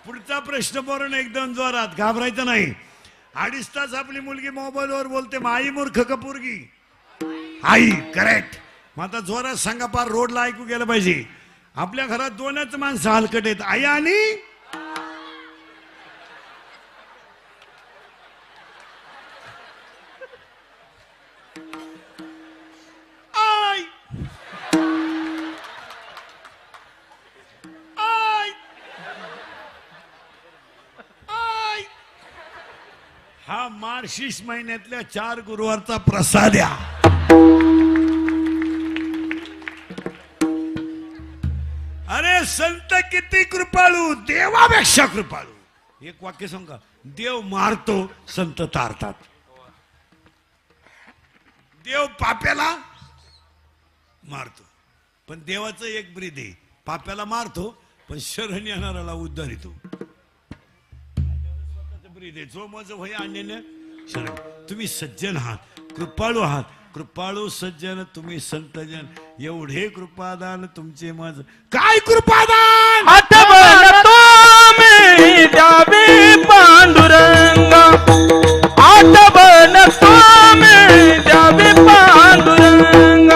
पुढचा प्रश्न पोरण एकदम जोरात, घाबरायचं नाही. 2.5 तास आपली मुलगी मोबाईलवर बोलते, मग आई मूर्ख का पोरगी? आई. करेक्ट. मग आता जोरात सांगा, पार रोडला ऐकू गेलं पाहिजे. आपल्या घरात 2च माणसं हलकट आहेत, आई आणि आई. आई. आई. हा मार्गशीर्ष महिन्यातल्या 4 गुरुवारचा प्रसाद आहे. अरे संत किती कृपाळू, देवापेक्षा कृपाळू. एक वाक्य सांगा, देव मारतो, संत तारतात. देव पाप्याला मारतो, पण देवाचं एक ब्रीद आहे, पाप्याला मारतो पण शरण येणाऱ्याला उद्धारितो. ब्रीद आहे, जो मज होय आणण्याने शरण. तुम्ही सज्जन आहात, कृपाळू आहात, कृपाळू सज्जन तुम्ही संतजन, एवढे कृपादान तुमचे मज. काय कृपादान? आठवण तुम्ही द्यावी पांडुरंग, आठवण तुम्ही द्यावी पांडुरंग,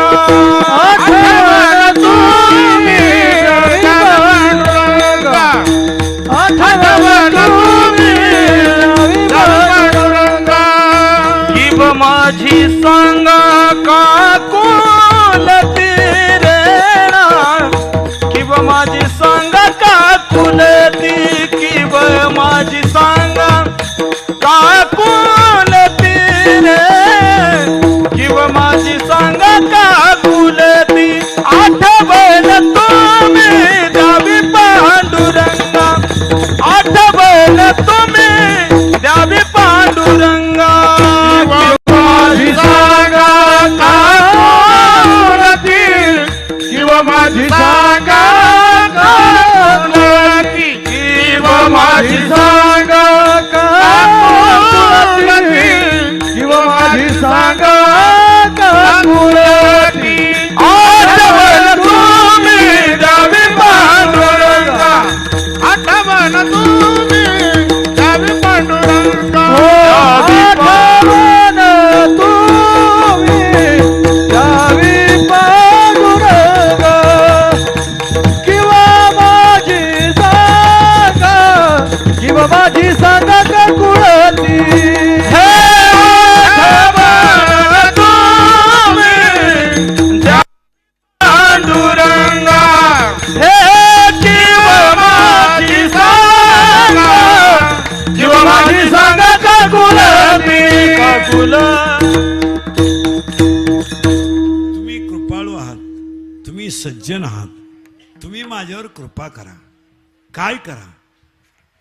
आठवण तुम्ही द्यावी पांडुरंग, आठवण तुम्ही द्यावी पांडुरंग. किव माझी सांग का कुलती रेणा, किव माझी सांग का कुलती, किव माझी सांग का कुलती रे, किव माझी सांग का कुलती. आठवण तुम्ही द्यावी पांडुरंग, आठवण तुम्ही द्यावी पांडुरंग. माझी सांगा काकुलती, किंवा माझी सांगा काकुलती, किंवा माझी सांगा काकुलती, किंवा माझी सांगा काकुलती. आठवण तुम्ही द्यावी पांडुरंग, आठवण तुम्ही द्यावी पांडुरंग. आठवण तुम्ही द्यावी पांडुरंग, किंवा माझी सांगा, किंवा माझी सांगा काकुळती. हे आठवण तुम्ही द्या पांडुरंग, हे किंवा माझी सांगा, किंवा माझी सांगा काकुलती. काकुल तुम्ही कृपाळू आहात, तुम्ही सज्जन आहात, तुम्ही माझ्यावर कृपा करा. काय करा?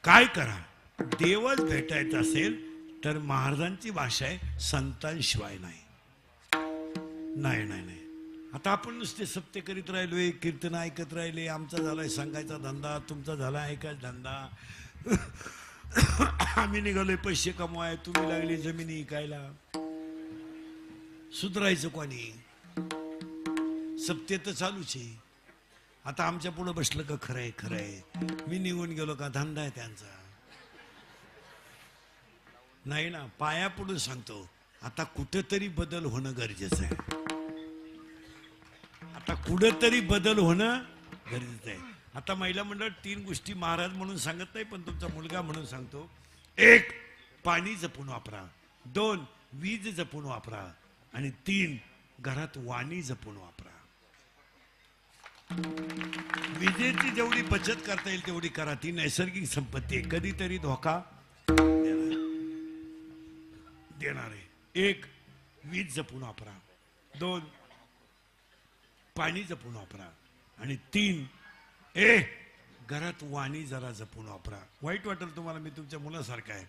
काय करा? देवच भेटायचं असेल तर महाराजांची भाषा आहे, संतांशिवाय नाही. नाही नाही नाही. आता आपण नुसते सप्ते करीत राहिलोय, कीर्तन ऐकत राहिले, आमचा झालाय सांगायचा धंदा, तुमचा झाला ऐकायचा धंदा. आम्ही निघालोय पैसे कमवाय, तुम्ही लागले जमिनी विकायला. सुधरायचं कोणी? सप्ते तर चालूच आहे. आता आमच्या पुढे बसलं का खरंय खरंय, मी निघून गेलो का धंदा आहे त्यांचा. नाही ना, पाया पुढे सांगतो, आता कुठेतरी बदल होणं गरजेचं आहे. आता कुठेतरी बदल होणं गरजेचं आहे. आता महिला मंडळ 3 गोष्टी महाराज म्हणून सांगत नाही, पण तुमचा मुलगा म्हणून सांगतो. 1, पाणी जपून वापरा. 2, वीज जपून वापरा. आणि 3, घरात वाणी जपून वापरा. विजेची जेवढी बचत करता येईल तेवढी करा. ती नैसर्गिक संपत्ती आहे, कधीतरी धोका देणार आहे. 1 वीज जपून वापरा. 2 पाणी जपून वापरा. आणि 3 घरात वाणी जरा जपून वापरा. वाईट वाटेल तुम्हाला, मी तुमच्या मुलासारखा आहे,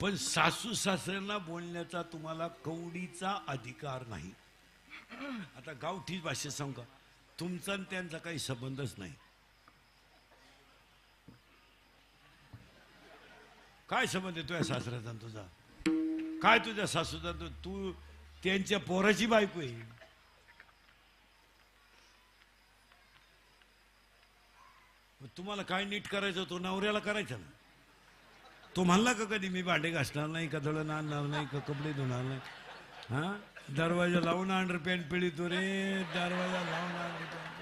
पण सासू सासऱ्यांना बोलण्याचा तुम्हाला कवडीचा अधिकार नाही. आता गावठी भाषेत सांगू का, तुमचा आणि त्यांचा काही संबंधच नाही. काय संबंध आहे तुझ्या सासऱ्याचा आणि तुझा? काय तुझ्या सासूचा? तू त्यांच्या पोराची बायको आहे. तुम्हाला काय नीट करायचं तो नवऱ्याला करायचं ना. तो म्हणला का कधी मी भांडे घासणार नाही, का दळण आणणार नाही, का कपडे धुणार नाही? हा, दरवाजा लावून अंडरपॅन्ट पिळीतो रे, दरवाजा लावून अंडरपॅन्ट.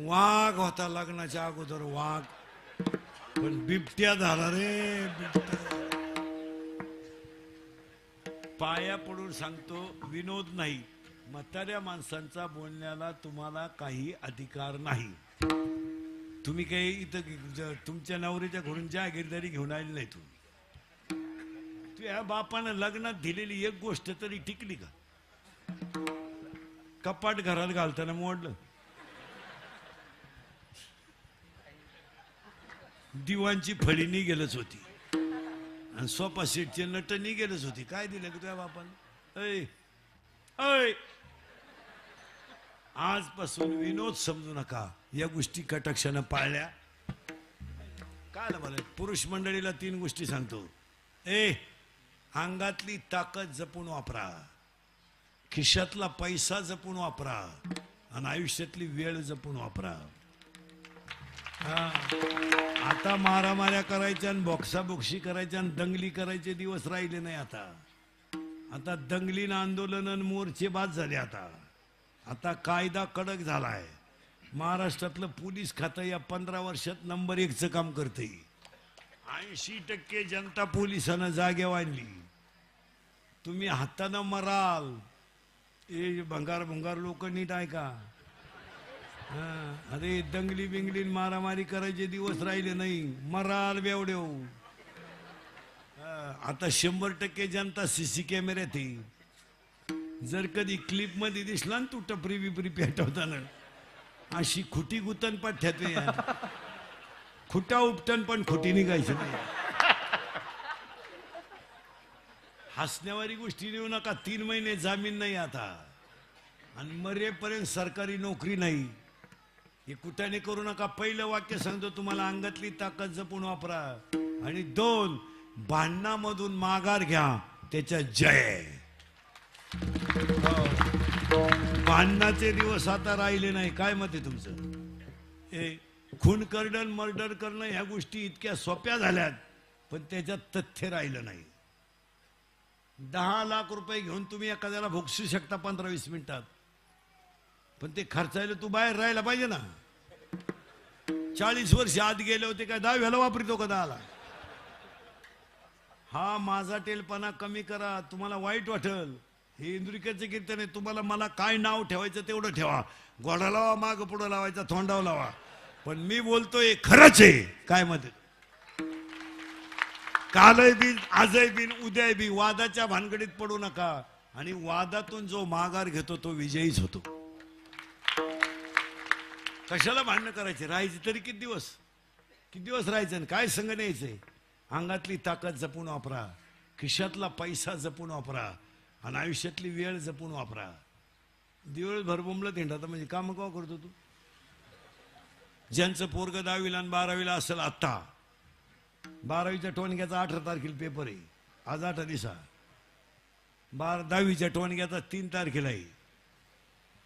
वाघ होता लग्नाच्या अगोदर वाघ, पण बिबट्या झाला रे बिबट्या. पाया पडून सांगतो, विनोद नाही, म्हाताऱ्या माणसांचा बोलण्याला तुम्हाला काही अधिकार नाही. तुम्ही काही इथं तुमच्या नवरीच्या घरून जागीरदारी घेऊन आली नाही. तुझ्या बापानं लग्नात दिलेली एक गोष्ट तरी टिकली का? कपाट घरात घालताना मोडलं, दिवाणची फळी निघेलच होती, आणि सोफा सेटचे नट निघेलच होती. काय दिलं का तुझ्या बापानं? ऐ ऐ, आजपासून विनोद समजू नका. या गोष्टी कटाक्षानं पाळल्या. काय ना मला पुरुष मंडळीला 3 गोष्टी सांगतो. अंगातली ताकद जपून वापरा, खिशातला पैसा जपून वापरा, आणि आयुष्यातली वेळ जपून वापरा. आता मारामाऱ्या करायच्या आणि बॉक्साबॉक्सी करायच्या आणि दंगली करायचे दिवस राहिले नाही. आता दंगलीन आंदोलन आणि मोर्चे बाद झाले. आता कायदा कडक झालाय. महाराष्ट्रातलं पोलीस खातं या 15 वर्षात नंबर 1चं काम करते. 80% जनता पोलिसांना जागेवर आणली. तुम्ही हातानं मराल. भंगार भंगार लोक नीट ऐका. अरे दंगली बिंगली मारामारी करायचे दिवस राहिले नाही. मराल बेवडेव. आता 100% जनता सीसी कॅमेऱ्यात आहे. जर कधी क्लिप मध्ये दिसला ना तू टपरी बिपरी पेटवताना, अशी खुटी गुतन पाठ्यात खुटा उपटन पण खुटी निघायची नाही. हसण्यावारी गोष्टी नेऊ नका. 3 महिने जामीन नाही आता, आणि मरेपर्यंत सरकारी नोकरी नाही. हे कुठाने करू नका. पहिलं वाक्य सांगतो तुम्हाला, अंगातली ताकद जपून वापरा. आणि 2 भांडणामधून माघार घ्या, त्याच्या जय. भांडणाचे दिवस आता राहिले नाही. काय मत आहे तुमचं? खून करणं, मर्डर करणं ह्या गोष्टी इतक्या सोप्या झाल्यात, पण त्याच्यात तथ्य राहिलं नाही. 10 लाख रुपये घेऊन तुम्ही एखाद्याला भोगसू शकता 15-20 मिनिटात, पण ते खर्चायला तू बाहेर राहायला पाहिजे ना. 40 वर्ष आत गेले होते, काय 10व्याला वापरतो का 10ला? हा माझा टेलपणा कमी करा. तुम्हाला वाईट वाटेल. हे इंद्रिकेचं कीर्तन आहे. तुम्हाला मला काय नाव ठेवायचं तेवढं ठेवा. गोडा लावा, माग पुढं लावायचा, तोंडावर लावा, पण मी बोलतोय खरंच आहे. काय मत? कालही बिन, आजही बिन, उद्याही बी. वादाच्या भानगडीत पडू नका. आणि वादातून जो माघार घेतो तो विजयीच होतो. कशाला भांडणं करायचे? राहायचे तरी किती दिवस राहायचं, आणि काय संग न्यायचंय? अंगातली ताकद जपून वापरा, खिशातला पैसा जपून वापरा, आणि आयुष्यातली वेळ जपून वापरा. दिवसभर बोंबलत हिंडता म्हणजे काम का करतो तू? ज्यांचं पोरग 10वीला आणि 12वीला असेल, आता 12वीच्या टोणग्याचा 18 तारखेला पेपर आहे. आज 8 दिवसा. 10वीच्या टोणग्याचा 3 तारखेला आहे.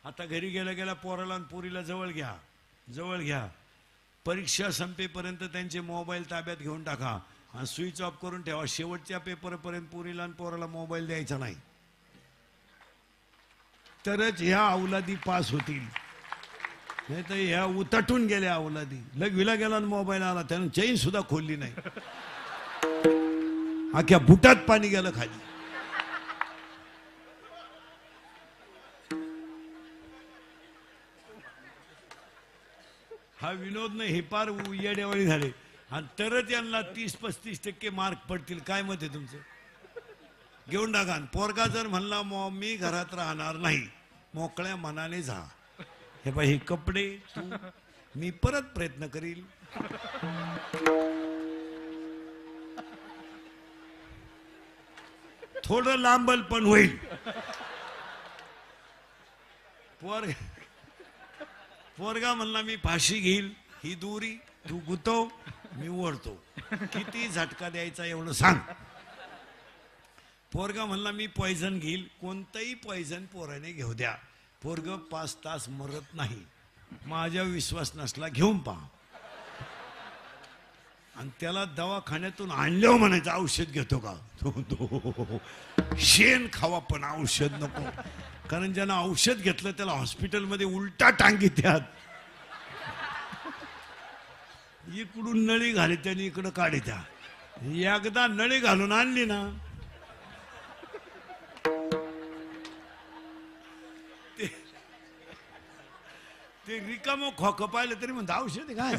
आता घरी गेल्या पोराला आणि पोरीला जवळ घ्या. परीक्षा संपेपर्यंत त्यांचे मोबाईल ताब्यात घेऊन टाका आणि स्विच ऑफ करून ठेवा. शेवटच्या पेपरपर्यंत पोरीला आणि पोराला मोबाईल द्यायचा नाही, तरच ह्या अवलादी पास होतील. नाही तर ह्या उतटून गेल्या अवलादी. लघवीला गेला आणि मोबाईल आला, त्यानं चैन सुद्धा खोलली नाही, अख्ख्या बुटात पाणी गेलं खाली. विनोद नाही हे पार येड्यावाळी झाले आणि तरच यांना 30-35% मार्क पडतील. काय मत आहे तुमचं? घेऊन टाका. पोरगा जर म्हणला मी घरात राहणार नाही, मोकळ्या मनाने जा. हे बाई हे कपडे तू, मी परत प्रयत्न करील. थोडं लांबल पण होईल. पोरगा म्हणला मी फाशी घेईल, ही दुरी तू गुतव, मी ओढतो. किती झटका द्यायचा एवढं सांग. पोरगा म्हणला मी पॉइझन घेईल, कोणतंही पॉइझन पोराने घेऊ द्या, पोरग 5 तास मरत नाही. माझ्या विश्वास नसला घेऊन पहा. आणि त्याला दवाखान्यातून आणल्यावर म्हणायचं औषध घेतो का? शेण खावा पण औषध नको. कारण ज्यानं औषध घेतलं त्याला हॉस्पिटलमध्ये उलटा टांगी त्यात. इकडून नळी घाली त्याने इकडं काढी त्या. एकदा नळी घालून आणली ना ते रिकामं खोकं पाहिलं तरी म्हणत औषध काय.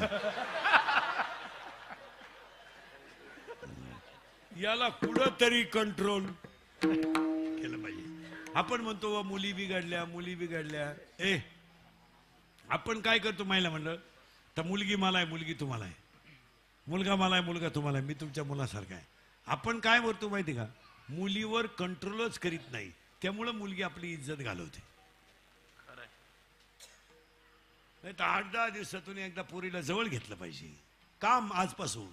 याला कुठं तरी कंट्रोल केलं पाहिजे. आपण म्हणतो वा मुली बिघडल्या. आपण काय करतो महिला म्हणलं तर मुलगी मला आहे, मुलगी तुम्हाला आहे, मुलगा मला आहे, मुलगा तुम्हाला आहे, मी तुमच्या मुलासारखा आहे. आपण काय म्हणतो माहिती का, मुलीवर कंट्रोलच करीत नाही, त्यामुळं मुलगी आपली इज्जत घालवते. नाही तर 8-10 दिवसातून एकदा पोरीला जवळ घेतलं पाहिजे. काम आजपासून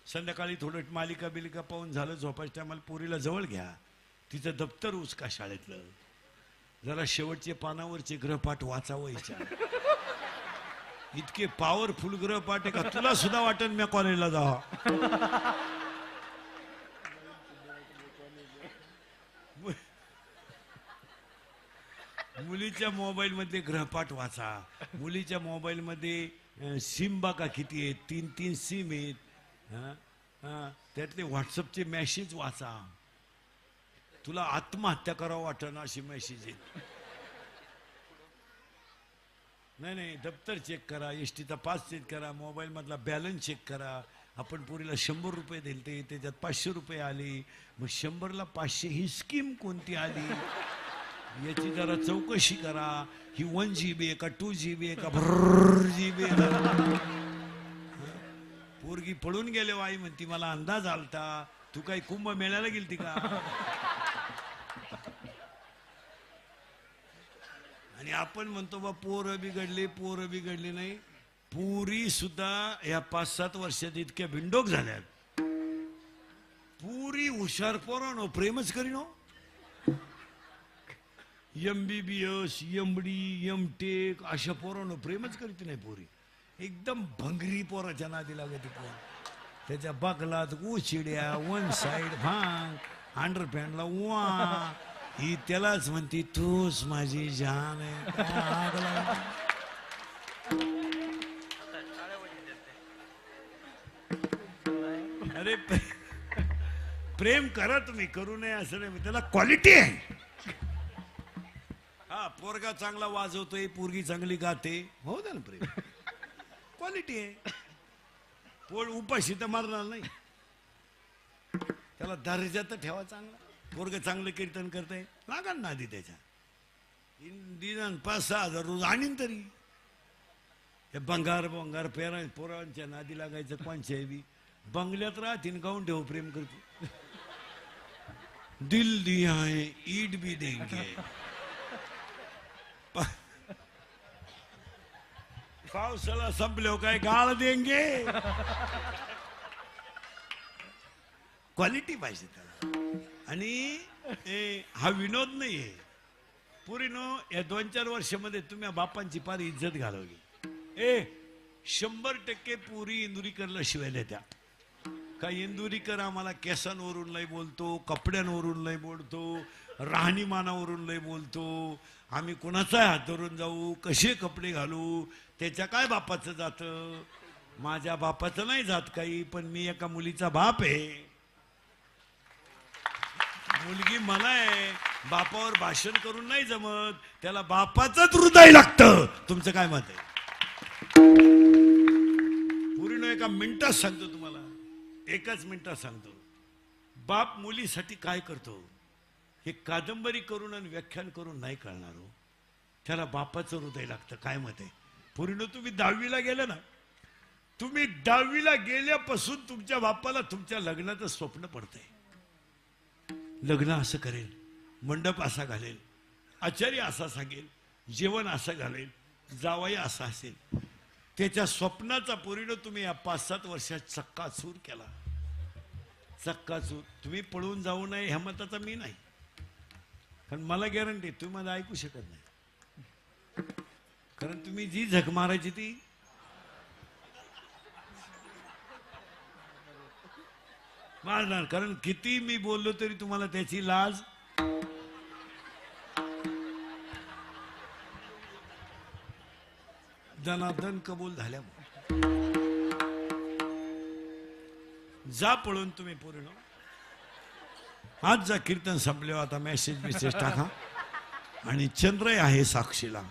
संध्याकाळी थोडं मालिका बिलिका पाहून झालं झोपायच्या टायमाला पोरीला जवळ घ्या. तिचं दप्तर उचका शाळेतलं, जरा शेवटचे पानावरचे ग्रहपाठ वाचावायच्या. इतके पॉवरफुल ग्रहपाठ आहे का तुला सुद्धा वाटेल मी कॉलेजला जावा. मुलीच्या मोबाईल मध्ये ग्रहपाठ वाचा. मुलीच्या मोबाईल मध्ये सिम बघा किती आहेत, 3-3 सिम आहेत. त्यातले व्हॉट्सअपचे मेसेज वाचा. तुला आत्महत्या करावं वाटणं अशी मेसेज आहेत. नाही दप्तर चेक करा, एसटीचा पास चेक करा, मोबाईल मधला बॅलन्स चेक करा. आपण पुरीला 100 रुपये दिले, त्याच्यात 500 रुपये आले, मग 100ला 500 ही स्कीम कोणती आली याची जरा चौकशी करा. ही 1 GB आहे का 2 GB आहे का GB आहे. पोरगी पळून गेले आई म्हणती मला अंदाज आलता, तू काही कुंभ मेळ्याला गेलती का. आणि आपण म्हणतो बा पोरं बिघडली नाही. पुरी सुद्धा या 5-7 वर्षात इतक्या बिंडोक झाल्यात. पुरी हुशार पोरानो प्रेमच करीनो. MBBS, MD, MTech अशा पोरानो प्रेमच करीत नाही पोरी. एकदम भंगरी पोराच्या नादी लागते पोर. त्याच्या बगलात उशिड्या, 1 साइड भांग, अंडरपॅन्टला वा. ही त्यालाच म्हणती तूच माझी जान आहे. अरे प्रेम करा तुम्ही, करू नये असं नाही, त्याला क्वालिटी आहे. हा पोरगा चांगला वाजवतोय, पोरगी चांगली गाते, हो ना प्रेम, क्वालिटी आहे. पोळ उपाशी तर मारणार नाही, त्याला दर्जा तर ठेवा चांगला. पोरग चांगलं कीर्तन करताय लागा ना आधी त्याच्या. 5-6 हजार रोज आणीन तरी. हे बंगार पोरांच्या नादी लागायचं कोणच्या बी. बंगल्यात राहतीन गाऊन ठेव प्रेम करतो. दिल दिया है ईद भी देंगे. पावसाला संपले काय गाळ देंगे. क्वालिटी पाहिजे त्याला. आणि हा विनोद नाहीये. पुरीनो या 2-4 वर्षामध्ये तुम्ही बापांची फार इज्जत घालवली. 100% पुरी इंदुरीकरला शिवायला त्या. का इंदुरीकर आम्हाला केसांवरून लय बोलतो, कपड्यांवरून लय बोलतो, राहणीमानावरून लय बोलतो. आम्ही कोणाचा हात धरून जाऊ, कसे कपडे घालू, त्याच्या काय बापाचं जातं. माझ्या बापाचं नाही जात काही, पण मी एका मुलीचा बाप आहे. मुलगी मला आहे. बापावर भाषण करून नाही जमत, त्याला बापाचंच हृदय लागतं. तुमचं काय मत आहे? पूर्ण एका मिनिटात सांगतो तुम्हाला, एकच मिनिटात सांगतो. बाप मुलीसाठी काय करतो हे कादंबरी करून आणि व्याख्यान करून नाही कळणार हो. त्याला बापाचं हृदय लागतं. काय मत आहे? पूर्ण तुम्ही 10वीला गेले ना, तुम्ही 10वीला गेल्यापासून तुमच्या बापाला तुमच्या लग्नाचं स्वप्न पडतंय. लग्न असं करेल, मंडप असा घालेल, आचार्य असा सांगेल, जेवण असं घालेल, जावई असा असेल. त्याच्या स्वप्नाचा पूर्ण तुम्ही या 5-7 वर्षात चक्काचूर केला. चक्काचूर. तुम्ही पळून जाऊ नये ह्या मताचा मी नाही, कारण मला गॅरंटी तुम्ही मला ऐकू शकत नाही. कारण तुम्ही जी झक मारायची ती मारणार. कारण किती मी बोललो तरी तुम्हाला त्याची लाज दनादन कबूल झाल्या. जा पळून तुम्ही पूर्ण. आज जा कीर्तन संपल्यावर आता मेसेज टाका. आणि चंद्र आहे साक्षीला,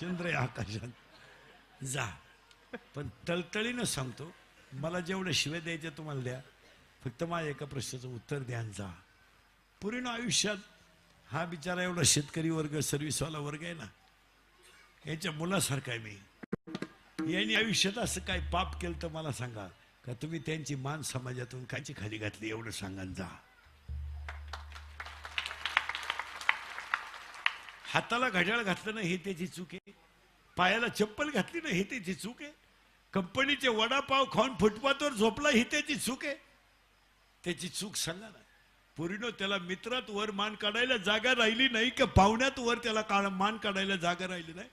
चंद्र आहे आकाशात. जा, पण तळतळीनं सांगतो, मला जेवढे शिवे द्यायचे तुम्हाला द्या, फक्त माझ्या एका प्रश्नाचं उत्तर द्या आणि जा. पूर्ण आयुष्यात हा बिचारा एवढा शेतकरी वर्ग, सर्व्हिसवाला वर्ग आहे ना, याच्या मुलासारखा आहे मी. यांनी आयुष्यात असं काय पाप केलं तर मला सांगा, का तुम्ही त्यांची मान समाजातून काची खाली घातली, एवढं सांगा आणि जा. हाताला घड्याळ घातलं ना हे त्याची चूक आहे, पायाला चप्पल घातली ना हे त्याची चूक आहे, कंपनीचे वडापाव खाऊन फुटपाथवर झोपला ही त्याची चूक आहे. त्याची चूक सांगा ना. पूर्ण त्याला मित्रात वर मान काढायला जागा राहिली नाही का पाहुण्यात वर त्याला मान काढायला जागा राहिली नाही.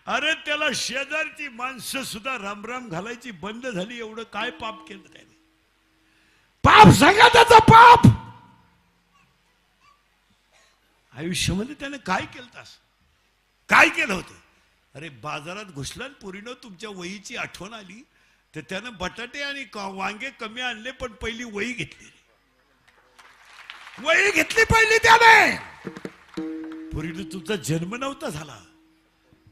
अरे त्याला शेजारची माणसं सुद्धा रामराम घालायची बंद झाली. एवढं काय पाप केलं त्याने? पाप सांगा त्याचा पाप. आयुष्यामध्ये त्याने काय केलं तास? काय केलं होतं? अरे बाजारात घुसला पुरीनं तुमच्या वहीची आठवण आली तर त्यानं बटाटे आणि वांगे कमी आणले, पण पहिली वही घेतली. वही घेतली पहिली त्याने. पुरीनं तुमचा जन्म नव्हता झाला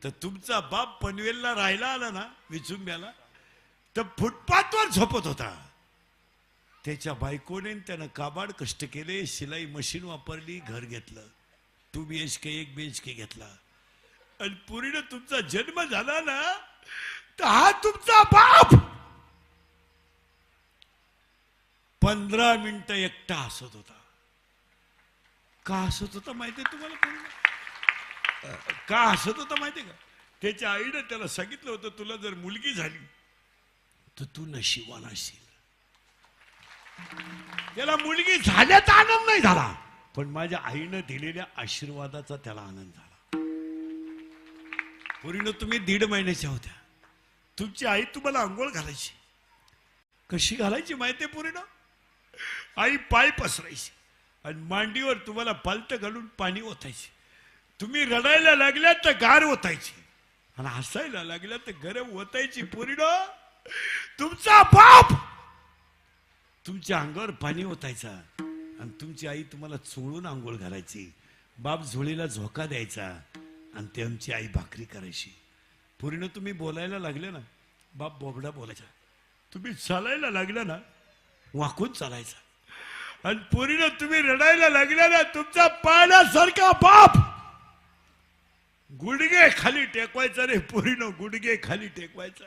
तर तुमचा बाप पनवेलला राहायला आला ना विचुंब्याला, तर फुटपाथवर झोपत होता. त्याच्या बायकोने त्यानं काबाड कष्ट केले, शिलाई मशीन वापरली, घर घेतलं, 2 BHK 1 BHK घेतला. आणि पुरीनं तुमचा जन्म झाला ना तर हा तुमचा बाप 15 मिनिटं एकटा हसत होता. का हसत होता माहितीये तुम्हाला? का हसत होता माहितीये का? त्याच्या आईने त्याला सांगितलं होतं, तुला जर मुलगी झाली तर तू नशिबान असशील. त्याला मुलगी झाल्याचा आनंद नाही झाला, पण माझ्या आईनं दिलेल्या आशीर्वादाचा त्याला आनंद झाला. पुरीनं तुम्ही 1.5 महिन्याच्या होत्या, तुमची आई तुम्हाला आंघोळ घालायची. कशी घालायची माहितीये पुरीनं? आई पाय पसरायची आणि मांडीवर तुम्हाला पालतं घालून पाणी ओतायची. तुम्ही रडायला लागल्या तर गार ओतायची आणि हसायला लागल्या तर गरम ओतायची. पुरीनं तुमचा बाप तुमच्या अंगावर पाणी ओतायचा आणि तुमची आई तुम्हाला चोळून आंघोळ घालायची. बाप झोळीला झोका द्यायचा आणि त्यांची आई भाकरी करायची. पूर्ण तुम्ही बोलायला लागले ना, बाप बोबडा बोलायचा. तुम्ही चालायला लागला ना, वाकून चालायचा. आणि पूर्ण तुम्ही रडायला लागल्या ना, तुमचा पाण्यासारखा बाप गुडघे खाली टेकवायचा रे. पूर्ण गुडघे खाली टेकवायचा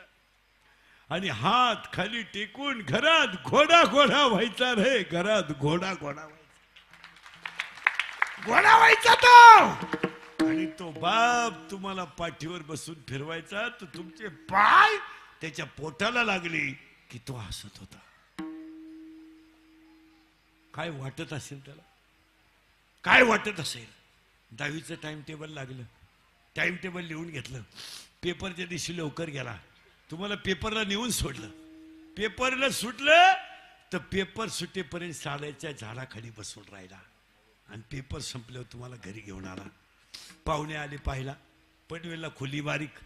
आणि हात खाली टेकून घरात घोडा घोडा व्हायचा रे. घरात घोडा घोडा व्हायचा, घोडा व्हायचा तो. आणि तो बाप तुम्हाला पाठीवर बसून फिरवायचा, तर तुमचे पाय त्याच्या पोटाला लागले की तो हसत होता. काय वाटत असेल त्याला? काय वाटत असेल? 10वीचं टाइम टेबल लागलं, टाइम टेबल लिहून घेतलं, पेपरच्या दिवशी लवकर गेला, तुम्हाला पेपरला नेऊन सोडलं. पेपरला सुटलं तर पेपर सुटेपर्यंत शाळेच्या झाडाखाली बसून राहिला आणि पेपर संपल्यावर तुम्हाला घरी घेऊन आला. पाहुणे आले पाहिला, पनवेलला खोली बारीक,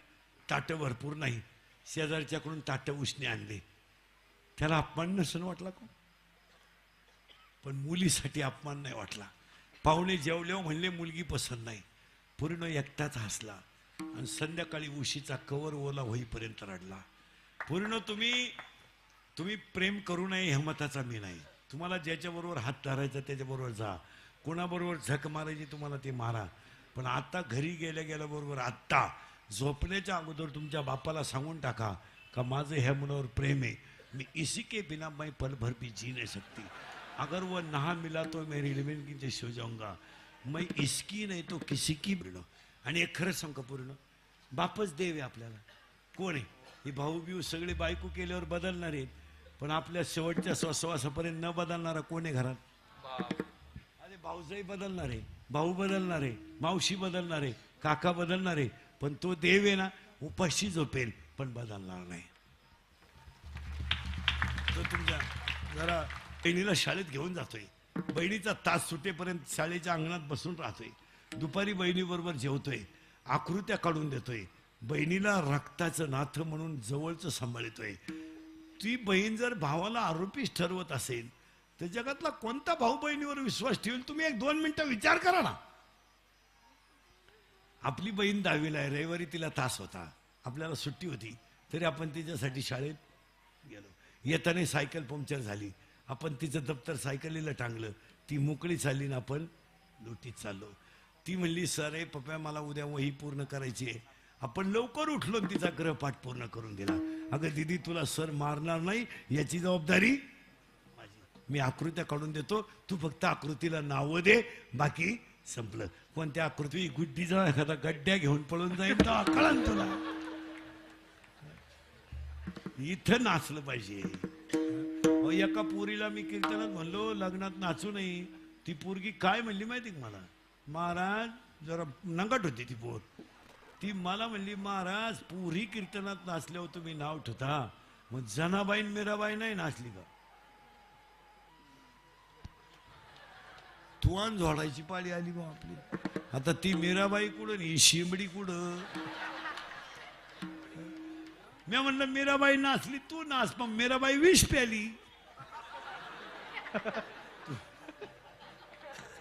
ताटं भरपूर नाही, शेजारच्याकडून ताटं उसने आणले. त्याला अपमान नसून वाटला का? पण मुलीसाठी अपमान नाही वाटला. पाहुणे जेवल्यावर म्हणले मुलगी पसंत नाही. पूर्ण एकटाच हसला आणि संध्याकाळी उशीचा कवर ओला होईपर्यंत रडला. पूर्ण तुम्ही प्रेम करू नये ह्या मताचा मी नाही. तुम्हाला ज्याच्याबरोबर हात धरायचा त्याच्याबरोबर जा, कोणाबरोबर झक मारायची तुम्हाला ते मारा. पण आता घरी गेल्या गेल्याबरोबर आत्ता झोपण्याच्या अगोदर तुमच्या बापाला सांगून टाका का माझं ह्या मुलावर प्रेम आहे, मी इसी के बिना मैं पल भर भी जी नहीं सकती, अगर वो ना मिला तो मैं रेलवे की नीचे सो जाऊंगा, मैं इसकी नहीं तो किसी की पूर्ण. आणि एक खरंच सांग का पूर्ण बापच देव आहे आपल्याला. कोण आहे हे भाऊ बिऊ सगळे बायको केल्यावर बदलणार आहेत, पण आपल्या शेवटच्या श्वासापर्यंत न बदलणारा कोण आहे घरात? अरे भाऊजाई बदलणार आहे, भाऊ बदलणार आहे, मावशी बदलणार आहे, काका बदलणार आहे, पण तो देव आहे ना उपाशी झोपेल पण बदलणार नाही. तो तुमच्या जरा बहिणीला शाळेत घेऊन जातोय, बहिणीचा तास सुटेपर्यंत शाळेच्या अंगणात बसून राहतोय, दुपारी बहिणीबरोबर जेवतोय, आकृत्या काढून देतोय, बहिणीला रक्ताचं नातं म्हणून जवळचं सांभाळतोय. ती बहीण जर भावाला आरोपीच ठरवत असेल तर जगातला कोणता भाऊ बहिणीवर विश्वास ठेवेल? तुम्ही 1-2 मिनिटं विचार करा ना. आपली बहीण 10वीला आहे, रविवारी तिला तास होता, आपल्याला सुट्टी होती, तरी आपण तिच्यासाठी शाळेत गेलो. येताना सायकल पंक्चर झाली, आपण तिचं दप्तर सायकलीला टांगलं, ती मोकळी चालली ना आपण लुटीत चाललो. ती म्हणली सर आहे पप्पा मला उद्या वही पूर्ण करायची आहे, आपण लवकर उठलो आणि तिचा गृहपाठ पूर्ण करून दिला. अगं दिदी तुला सर मारणार नाही याची जबाबदारी माझी, मी आकृत्या काढून देतो, तू फक्त आकृतीला नावं दे, बाकी संपलं. पण त्या आकृती गुड्डीचा एखादा गड्ड्या घेऊन पळून जाईल तर कळन तुला. इथं नाचलं पाहिजे. एका पोरीला मी कीर्तनात म्हणलो लग्नात नाचू नाही, ती पोरगी काय म्हणली माहिती का मला? महाराज जरा नंगट होती ती पोर, ती मला म्हणली महाराज पुरी कीर्तनात नाचल्यावर तुम्ही नाव ठेवता, मग जनाबाई मीराबाई नाही नाचली का? तुवान झोडायची पाळी आली बा आपली. आता ती मीराबाई कुठं ही शिंबडी कुठं? मी म्हणलं मीराबाई नाचली तू नाच, पण मीराबाई विष प्याली,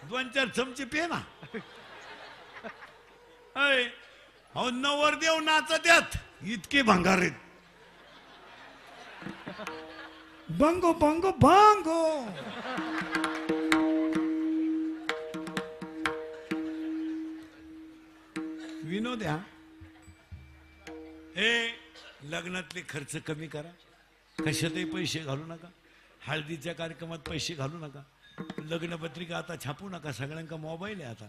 2-4 चमचे पे ना. अहो नवरदेव नाचत्यात इतके भंगार आहेत. बंगो बंगो बंगो. विनोद हा. हे लग्नातले खर्च कमी करा, कशातही पैसे घालू नका, हळदीच्या कार्यक्रमात पैसे घालू नका, लग्नपत्रिका आता छापू नका, सगळ्यांका मोबाईल आहे आता,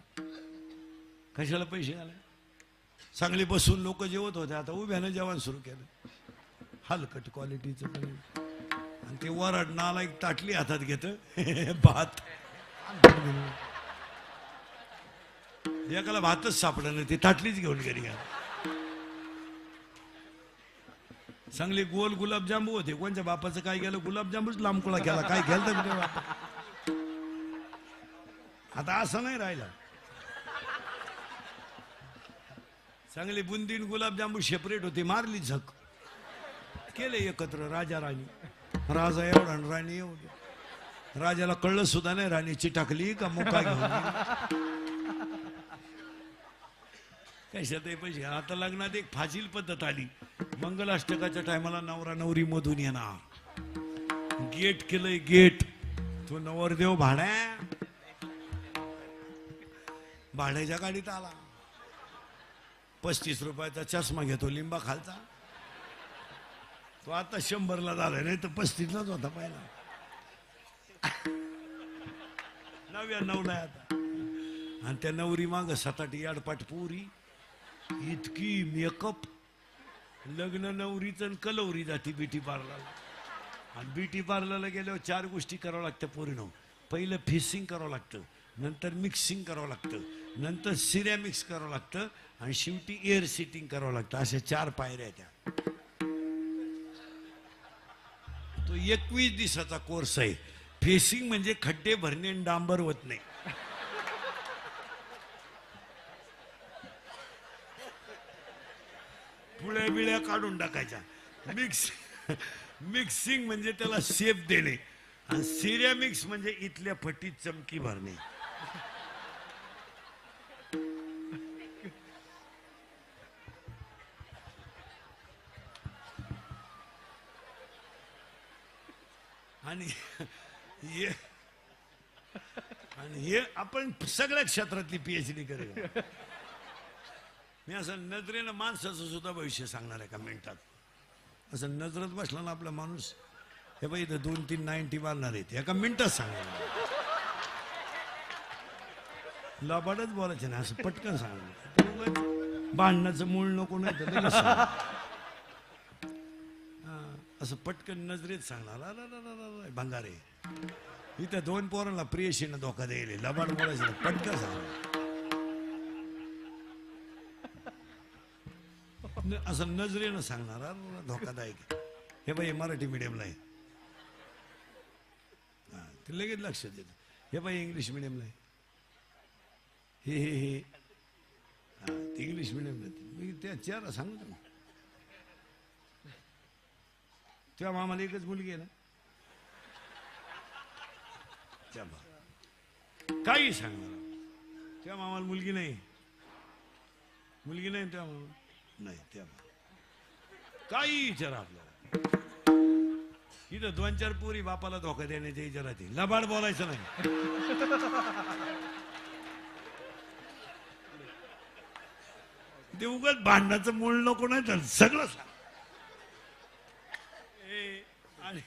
कशाला पैसे घाला. चांगले बसून लोक जेवत होते, आता उभ्यानं जेवण सुरू केलं, हलकट क्वालिटीचं. आणि ते वरड नाला एक ताटली हातात घेत भात, एकाला भातच सापडला नाही, ती ताटलीच घेऊन घरी गेला. चांगले गोल गुलाबजांबू होते, कोणत्या बापाचं काय गेलं गुलाबजांबूच लांबकुळा केला, काय केलं तर आता असं नाही राहिला. चांगले बुंदीन गुलाबजांबू सेपरेट होते, मारली झक, केले एकत्र राजा राणी, राजा एवढा आणि राणी एवढी. राजाला कळलं सुद्धा नाही राणीची टाकली का मुका घेऊन कशातही पैसे. आता लग्नात एक फाजील पद्धत आली, मंगलाष्टकाच्या टायमाला नवरा नवरी मधून येणार, गेट केलंय गेट, तो नवरदेव भाड्याच्या गाडीत आला, 35 रुपयाचा चष्मा घेतो लिंबा खालचा, तो आता 100ला झालाय, नाही तर 35लाच होता पहिला, 99ला आता. आणि त्या नवरी माग 7-8 आडपाट पोरी, इतकी मेकअप. लग्न नवरीचं कलवरी जाती ब्युटी पार्लरला, आणि ब्युटी पार्लरला गेल्यावर 4 गोष्टी करावं लागतं पोरीनं. पहिलं फेसिंग करावं लागतं, नंतर मिक्सिंग करावं लागतं, नंतर सिऱ्या मिक्स करावं लागतं, आणि शेवटी एअर सिटिंग करावं लागतं. अशा 4 पायऱ्या त्या. तो 21 दिवसाचा कोर्स आहे. फेसिंग म्हणजे खड्डे भरणे आणि डांबर होत नाही. पुळ्या बिळ्या काढून टाकायच्या. मिक्सिंग म्हणजे त्याला शेप देणे, आणि सिरेमिक्स म्हणजे इथल्या फटीत चमकी भरणे. आणि हे आपण सगळ्या क्षेत्रातली पीएचडी करेल. मी असं नजरेनं माणसाचं सुद्धा भविष्य सांगणार आहे का मिनिटात. असं नजरत बसला ना आपला माणूस, हे बाई इथं 2-3 90 मारणार आहेत एका मिनिटात सांगणार. लबाडच बोलायचं ना, असं पटकन सांगणार. भांडणाचं मूळ नको नाही तर लगेच सांगणार. असं पटकन नजरेत सांगणार. भंगारे इथं 2 पोरांना प्रियशीनं धोका द्यायला लबाड बोलायचं पटकन सांगणार. असं नजरेनं सांगणार धोकादायक. हे बाई मराठी मीडियमला आहे, ते लगेच लक्षात येतं. हे बाई इंग्लिश मिडियमला आहे, हे ते इंग्लिश मिडियमला. मी त्या चेहरा सांगतो ना. तेव्हा आम्हाला एकच मुलगी आहे ना, काही सांगणार. तेव्हा आम्हाला मुलगी नाही तेव्हा नाही, तेव्हा काही विचारा आपल्याला. इथं 2-4 पोरी बापाला धोका देण्याच्या विचारात लबाड बोलायचं नाही. ते उगाच भांडणाचं मूळ नको नाही तर सगळं सांग. आणि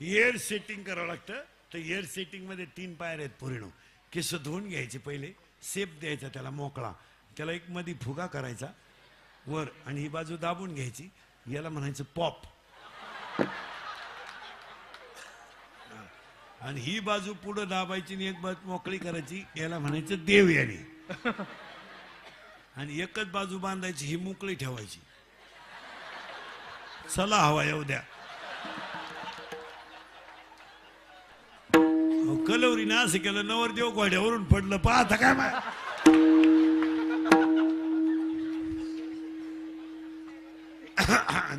एअर सेटिंग करावं लागतं. तर एअर सेटिंग मध्ये 3 पायऱ्या आहेत पोरीनो. केस धुवून घ्यायचे, पहिले सेप द्यायचा त्याला मोकळा, त्याला एक मध्ये फुगा करायचा वर आणि ही बाजू दाबून घ्यायची, याला म्हणायचं पॉप. आणि ही बाजू पुढं दाबायची आणि एक बाजू मोकळी करायची, याला म्हणायचं देव याने. आणि एकच बाजू बांधायची, ही मोकळी ठेवायची. चला हवा येऊ द्या. कलवरीने असं केलं, नवरदेव घोड्यावरून पडलं. पाहता काय माय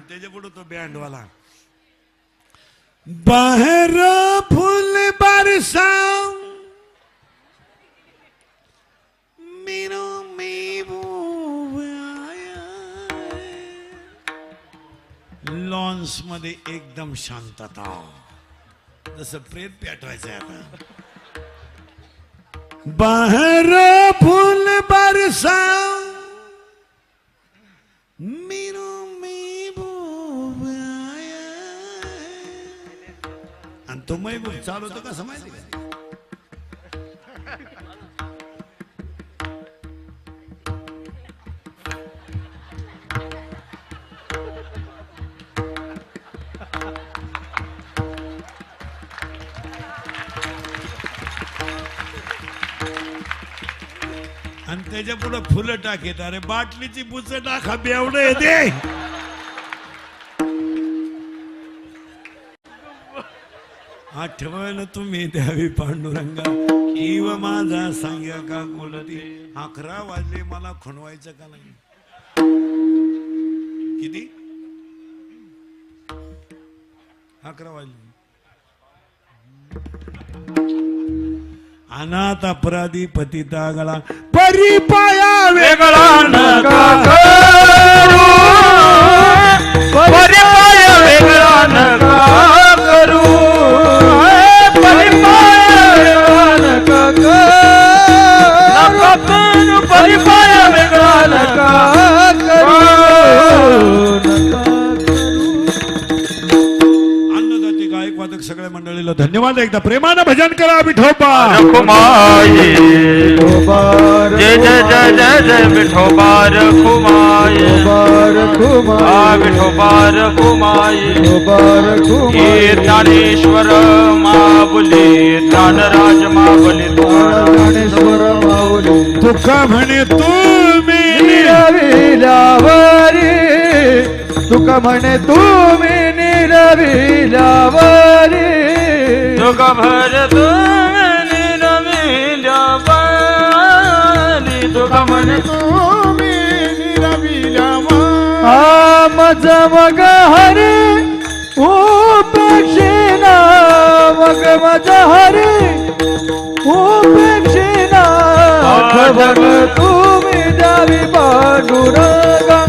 त्याच्या पुढे तो बँडवाला. बाहेर फुल बरसा मीनो मी लॉन्स मध्ये एकदम शांतता, जसं प्रेत पेटवायचंय आता. बाहेर फुल बरसा मीनो आणि तो महबूब चालवतो कसं माहिती का? आणि त्याच्या पुढे फुलं टाकेत. अरे बाटलीची बुच टाका बेवडं येते. आठवण तुम्ही द्यावी पांडुरंगा, इव माझा सांग्या का कुलती. 11 वाजले, मला खुणवायचं का नाही? किती? 11 वाजले. अनाथ अपराधी पतिता गळा, परिपाया वेगळा नका करू, परिपाया वेगळा नका करू, परिपाया वेगळा नका करू, परिपाया वेगळा नका करू. अन्नदाते गायक वादक सगळ्या मंडळीला धन्यवाद. एकदा प्रेमानं भजन करा. विठोबा रखुमाई, जय जय जय जय जय विठोबा रखुमाई, विठोबा रखुमाई. हे ज्ञानेश्वर माऊली, ज्ञानराज माऊली, ज्ञानेश्वर माऊली. तुका म्हणे तुम्ही निरविल्यावरी, तुका म्हणे तुम्ही निरविल्यावरी, तुका भर तुम्ही निरविल्यावरी, तुका म्हणे तुम्ही निरविल्यावरी. मज मग हरी उपेक्षिना, मग मज हरी उपेक्षिना. आठवण तुम्ही द्यावी पांडुरंगा,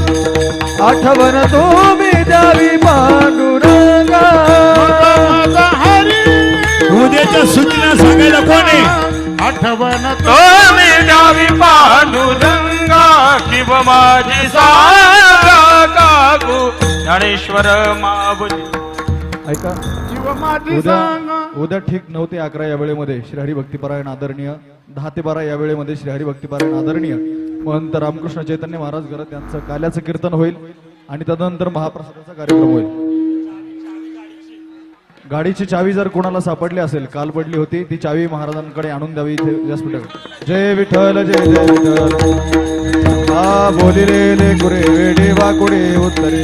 आठवण तुम्ही द्यावी पांडुरंगा. माझी सांगा काकू ज्ञानेश्वर माऊली. ऐका जीव माझी उद्या सांग उद्या ठीक 9 ते 11 या वेळेमध्ये श्री हरिभक्तीपरायण आदरणीय, 10 ते 12 या वेळेमध्ये श्री हरिभक्तीपरायण आदरणीय महंत रामकृष्ण चैतन्य महाराज घरात यांचं काल्याचं कीर्तन होईल आणि तदनंतर महाप्रसादाचा कार्यक्रम होईल. गाडीची चावी जर कोणाला सापडली असेल, काल पडली होती, ती चावी महाराजांकडे आणून द्यावी इथे व्यासपीठावर. जय विठ्ठल जय जय विठ्ठल. हा बोलिले कुरे वेडे वाकुडे उत्तरे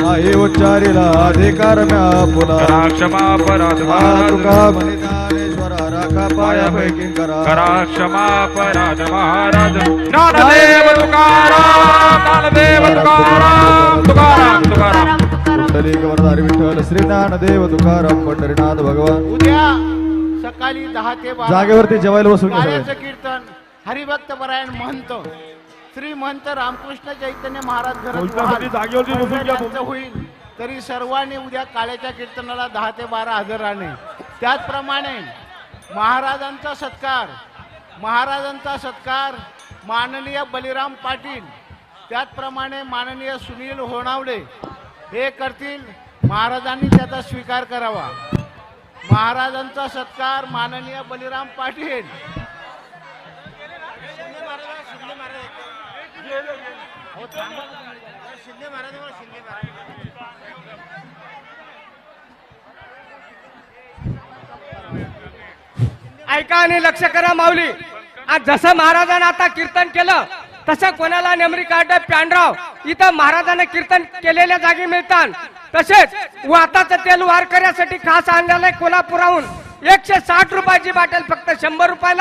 आई उच्चारिला अधिकार म्या पुला. करा क्षमा अपराध हा महाराज. तुका म्हणे ज्ञानेश्वरा राखा पायापैकी करा. करा क्षमा अपराध महाराज. ज्ञानदेव तुकाराम ज्ञानदेव तुकाराम तुकाराम तुकाराम. कुंडलिक वरदारी विठ्ठल श्री ज्ञानदेव तुकाराम पंढरीनाथ भगवान. उद्या सकाळी 10 ते 12 जागेवरती जेवायला बसून घ्या सगळे. काल्याचं कीर्तन हरिभक्त परायण महंत श्री महंत रामकृष्ण चैतन्य महाराज घरात होईल. तरी सर्वांनी उद्या काळ्याच्या कीर्तनाला 10 ते 12 हजर राहणे. त्याचप्रमाणे महाराजांचा सत्कार माननीय बलिराम पाटील, त्याचप्रमाणे माननीय सुनील होणावडे हे करतील. महाराजांनी त्याचा स्वीकार करावा. महाराजांचा सत्कार माननीय बलिराम पाटील. ऐका आणि लक्ष करा माऊली. आज जसं महाराजांना आता कीर्तन केलं तसं कोणाला नेमरी कार्ड प्यानराव इथं महाराजांना कीर्तन केलेल्या जागी मिळतात. तसेच वाताचं तेल वारकऱ्यासाठी खास आणलेलं आहे कोल्हापुराहून. 160 रुपयाची बाटल फक्त 100 रुपयाला.